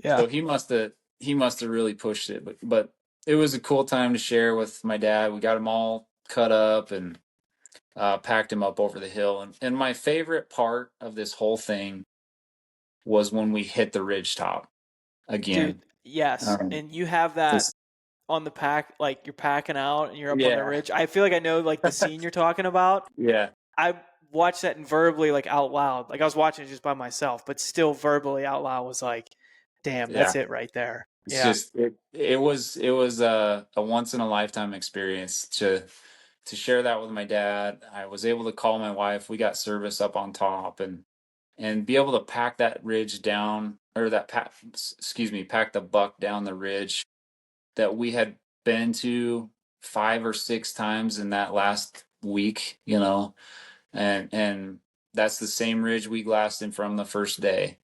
S2: Yeah.
S1: So he must have really pushed it. But it was a cool time to share with my dad. We got him all cut up and packed him up over the hill. And my favorite part of this whole thing was when we hit the ridge top
S2: Dude,
S1: again.
S2: yes.
S1: Um,
S2: And you have that
S1: just
S2: on the pack, like you're packing out and you're up on the
S1: yeah,
S2: ridge. I feel like I know like the scene you're talking about.
S1: yeah,
S2: I watched that and verbally like out loud. Like I was watching it just by myself, but still verbally out loud was like, damn,
S1: yeah.
S2: that's it right there.
S1: It's
S2: Yeah.
S1: just it was a once in a lifetime experience to share that with my dad. I was able to call my wife. We got service up on top, and be able to pack that ridge down, or pack the buck down the ridge that we had been to 5 or 6 times in that last week. And that's the same ridge we glassed in from the first day.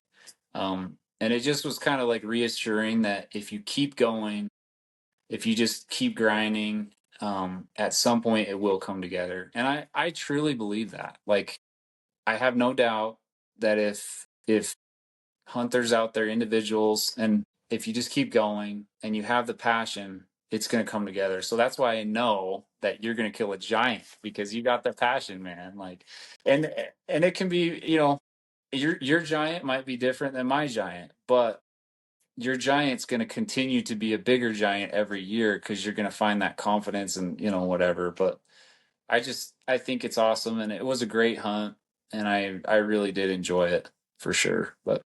S1: And it just was kind of like reassuring that if you keep going, if you just keep grinding, at some point it will come together. And I truly believe that. Like, I have no doubt that if hunters out there, individuals, and if you just keep going and you have the passion, it's going to come together. So that's why I know that you're going to kill a giant, because you got the passion, man. Like, and and it can be, your giant might be different than my giant, but your giant's going to continue to be a bigger giant every year because you're going to find that confidence and whatever. But I think it's awesome, and it was a great hunt, and I really did enjoy it for sure. But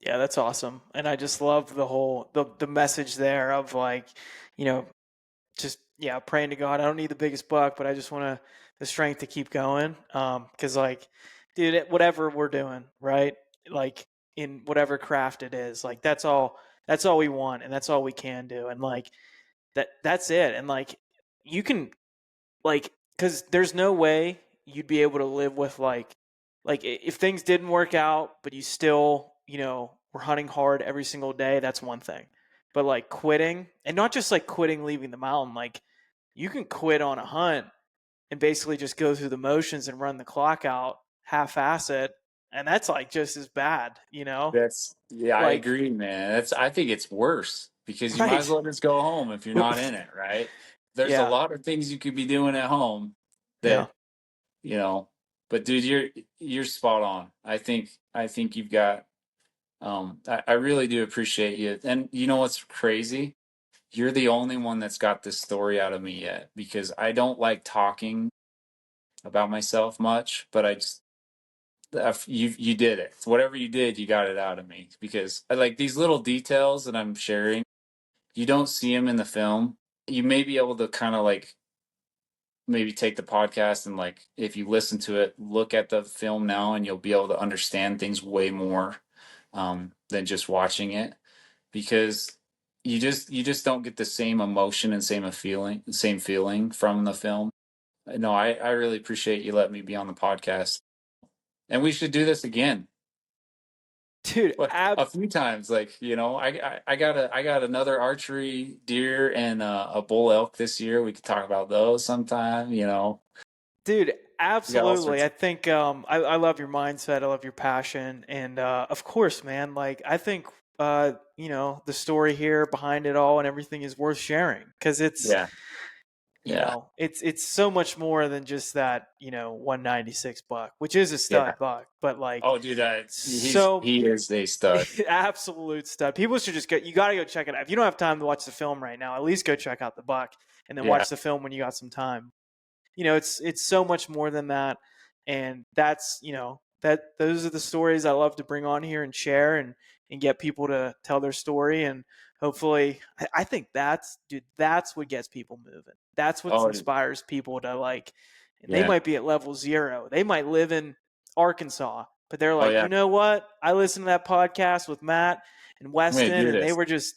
S2: Yeah, that's awesome. And I just love the message there of like, you know, just yeah, praying to God. I don't need the biggest buck, but I just want the strength to keep going. Because like, dude, whatever we're doing, right? Like in whatever craft it is, like that's all we want, and that's all we can do, and like that's it. And like you can like because there's no way you'd be able to live with like if things didn't work out, but you still were hunting hard every single day. That's one thing, but like quitting, and not just like quitting leaving the mountain, like you can quit on a hunt and basically just go through the motions and run the clock out, half-ass it, and that's like just as bad.
S1: yeah, I
S2: Like
S1: agree, man. I think it's worse. because you might as
S2: Right.
S1: well just go home if you're not in it, right? There's a
S2: Yeah.
S1: lot of things you could be doing at home
S2: Yeah.
S1: that, you know, but dude, you're spot on. I think you've got I really do appreciate you. And you know what's crazy? You're the only one that's got this story out of me yet because I don't like talking about myself much, but I just you did it. Whatever you did, you got it out of me because I like these little details that I'm sharing. You don't see them in the film. You may be able to kind of like maybe take the podcast and like if you listen to it, look at the film now, and you'll be able to understand things way more than just watching it because you just don't get the same emotion and same feeling from the film. No, I really appreciate you letting me be on the podcast, and we should do this again.
S2: Dude,
S1: Well, a few times, like I got another archery deer and a bull elk this year. We could talk about those sometime.
S2: dude,
S1: We got all
S2: absolutely.
S1: sorts
S2: I
S1: of
S2: think I love your mindset. I love your passion, and of course, man. Like I think the story here behind it all and everything is worth sharing because it's
S1: yeah, yeah,
S2: it's so much more than just that 196 buck, which is a
S1: yeah.
S2: stud buck, but like
S1: Oh, dude,
S2: so
S1: he is a stud.
S2: absolute stud. People should just go. You got to go check it out. If you don't have time to watch the film right now, at least go check out the buck and then
S1: Yeah.
S2: watch the film when you got some time. It's so much more than that, and that's that those are the stories I love to bring on here and share and get people to tell their story, and hopefully I think that's what gets people moving. That's what
S1: Oh,
S2: inspires people to like, and they
S1: yeah.
S2: might be at level 0, they might live in Arkansas, but they're
S1: Oh,
S2: like,
S1: yeah.
S2: you know what, I listened to that podcast with Matt and
S1: I'm gonna
S2: Weston,
S1: do
S2: and they
S1: this.
S2: were just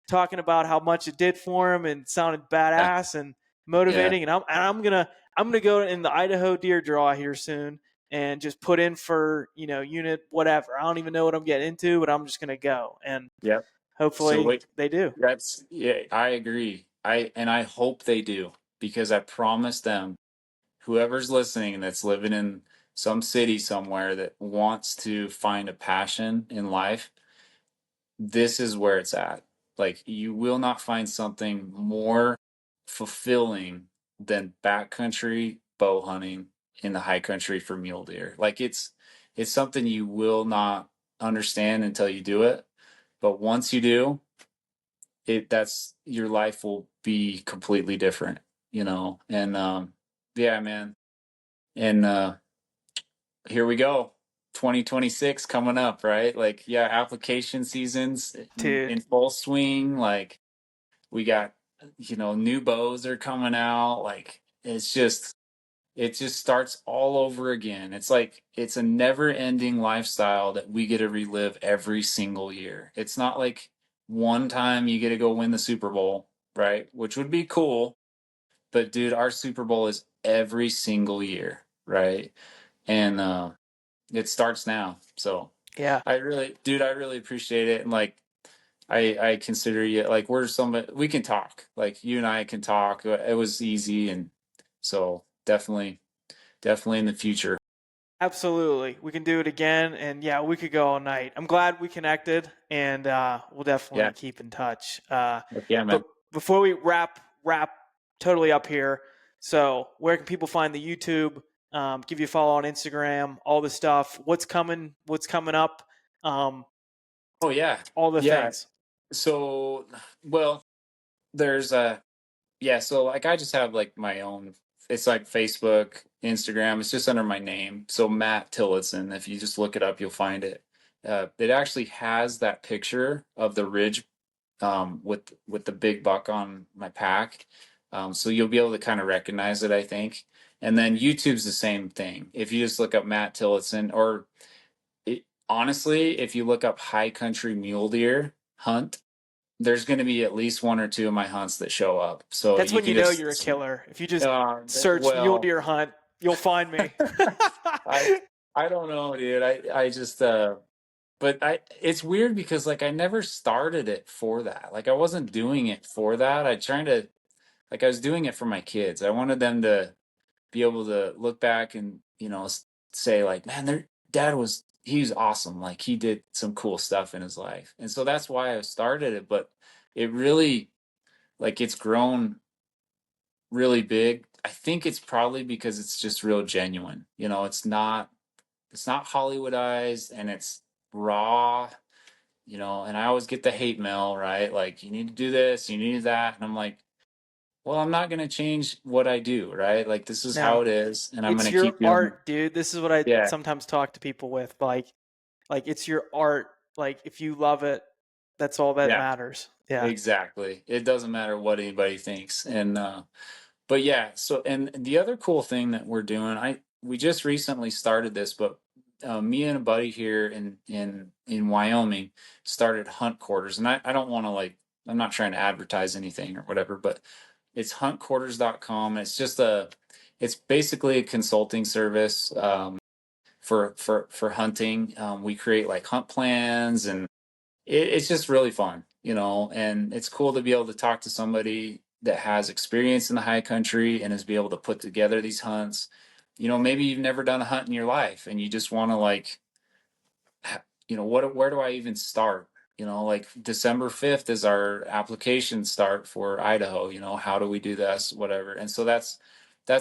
S2: talking about how much it did for them and sounded
S1: Yeah,
S2: badass and
S1: yeah,
S2: motivating, and I'm gonna go in the Idaho deer draw here soon and just put in for unit whatever. I don't even know what I'm getting into, but I'm just gonna go, and
S1: yeah. So
S2: hopefully
S1: wait,
S2: they do.
S1: yeah, I agree. I hope they do because I promise them, whoever's listening that's living in some city somewhere that wants to find a passion in life, this is where it's at. Like you will not find something more fulfilling than backcountry bow hunting in the high country for mule deer. Like it's something you will not understand until you do it. But once you do, that's your life will be completely different. And yeah, man. And here we go. 2026 coming up, right? Like, yeah, application seasons in
S2: Dude,
S1: full swing. Like, we got, new bows are coming out. Like, it just starts all over again. It's like, it's a never ending lifestyle that we get to relive every single year. It's not like one time you get to go win the Super Bowl, right? Which would be cool. But, dude, our Super Bowl is every single year, right? And, it starts now. So
S2: yeah,
S1: I really appreciate it. And like, I consider you like we can talk. Like you and I can talk. It was easy, and so definitely in the future.
S2: absolutely. We can do it again, and yeah, we could go all night. I'm glad we connected, and we'll
S1: Yeah.
S2: definitely keep in touch.
S1: Heck yeah,
S2: But
S1: man.
S2: before we wrap totally up here, so where can people find the YouTube? Give you a follow on Instagram, all the stuff. What's coming? What's coming up? Um,
S1: Oh yeah.
S2: all the
S1: Yeah.
S2: things.
S1: So, well, there's yeah, so like I just have like my own, it's like Facebook, Instagram, it's just under my name. So Matt Tillotson, if you just look it up, you'll find it. It actually has that picture of the ridge with the big buck on my pack. So you'll be able to kind of recognize it, I think. And then YouTube's the same thing. If you just look up Matt Tillotson, or honestly, if you look up high country mule deer hunt, there's going to be at least one or two of my hunts that show up. So
S2: That's
S1: you
S2: when
S1: can
S2: you know you're a
S1: just,
S2: killer. If you just search mule
S1: well,
S2: deer hunt, you'll find me.
S1: I I don't know, dude. I just but it's weird because like I never started it for that. Like I wasn't doing it for that. I was doing it for my kids. I wanted them to be able to look back and, say like, man, their dad he was awesome. Like he did some cool stuff in his life. And so that's why I started it, but it really, like, it's grown really big. I think it's probably because it's just real genuine. You know, it's not Hollywoodized, and it's raw, you know, and I always get the hate mail, right? Like, you need to do this, you need that. And I'm like, well, I'm not going to change what I do, right? Like, this is how
S2: No,
S1: it is, and I'm going
S2: it's
S1: to
S2: your
S1: keep doing.
S2: art, dude. This is what I
S1: Yeah,
S2: sometimes talk to people with. Like it's your art. Like if you love it, that's all that
S1: yeah,
S2: matters. Yeah.
S1: exactly. It doesn't matter what anybody thinks. And but yeah, so and the other cool thing that we're doing, we just recently started this, but me and a buddy here in Wyoming started hunt quarters, and I don't want to, like, I'm not trying to advertise anything or whatever, but it's huntquarters.com. It's basically a consulting service for hunting. We create like hunt plans, and it's just really fun, you know, and it's cool to be able to talk to somebody that has experience in the high country and is be able to put together these hunts. You know, maybe you've never done a hunt in your life and you just want to, like, you know, where do I even start? You know, like December 5th is our application start for Idaho. You know, how do we do this, whatever. And so that's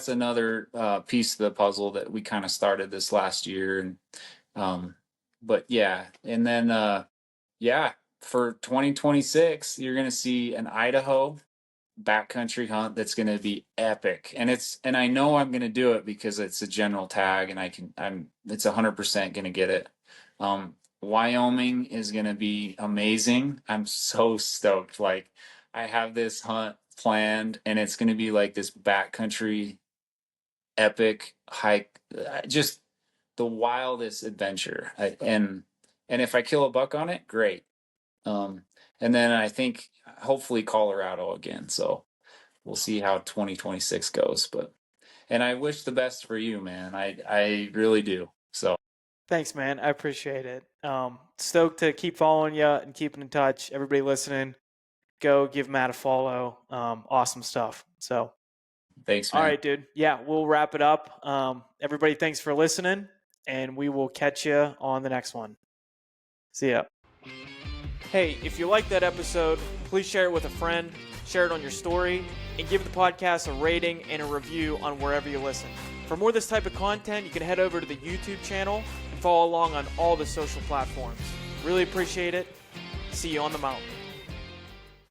S1: another piece of the puzzle that we kind of started this last year. And um but yeah, and then yeah, for 2026, you're going to see an Idaho backcountry hunt that's going to be epic. And I know I'm going to do it because it's a general tag, and it's 100% going to get it. Wyoming is going to be amazing. I'm so stoked. Like, I have this hunt planned, and it's going to be like this backcountry epic hike, just the wildest adventure. And if I kill a buck on it, great. Um, and then I think hopefully Colorado again. So we'll see how 2026 goes. But and I wish the best for you, man. I really do. So
S2: Thanks, man. I appreciate it. Stoked to keep following you and keeping in touch. Everybody listening, go give Matt a follow. Awesome stuff. So,
S1: thanks,
S2: all
S1: man.
S2: right, dude. Yeah, we'll wrap it up. Everybody, thanks for listening, and we will catch you on the next one. See ya. Hey, if you liked that episode, please share it with a friend, share it on your story, and give the podcast a rating and a review on wherever you listen. For more of this type of content, you can head over to the YouTube channel and follow along on all the social platforms. Really appreciate it. See you on the mountain.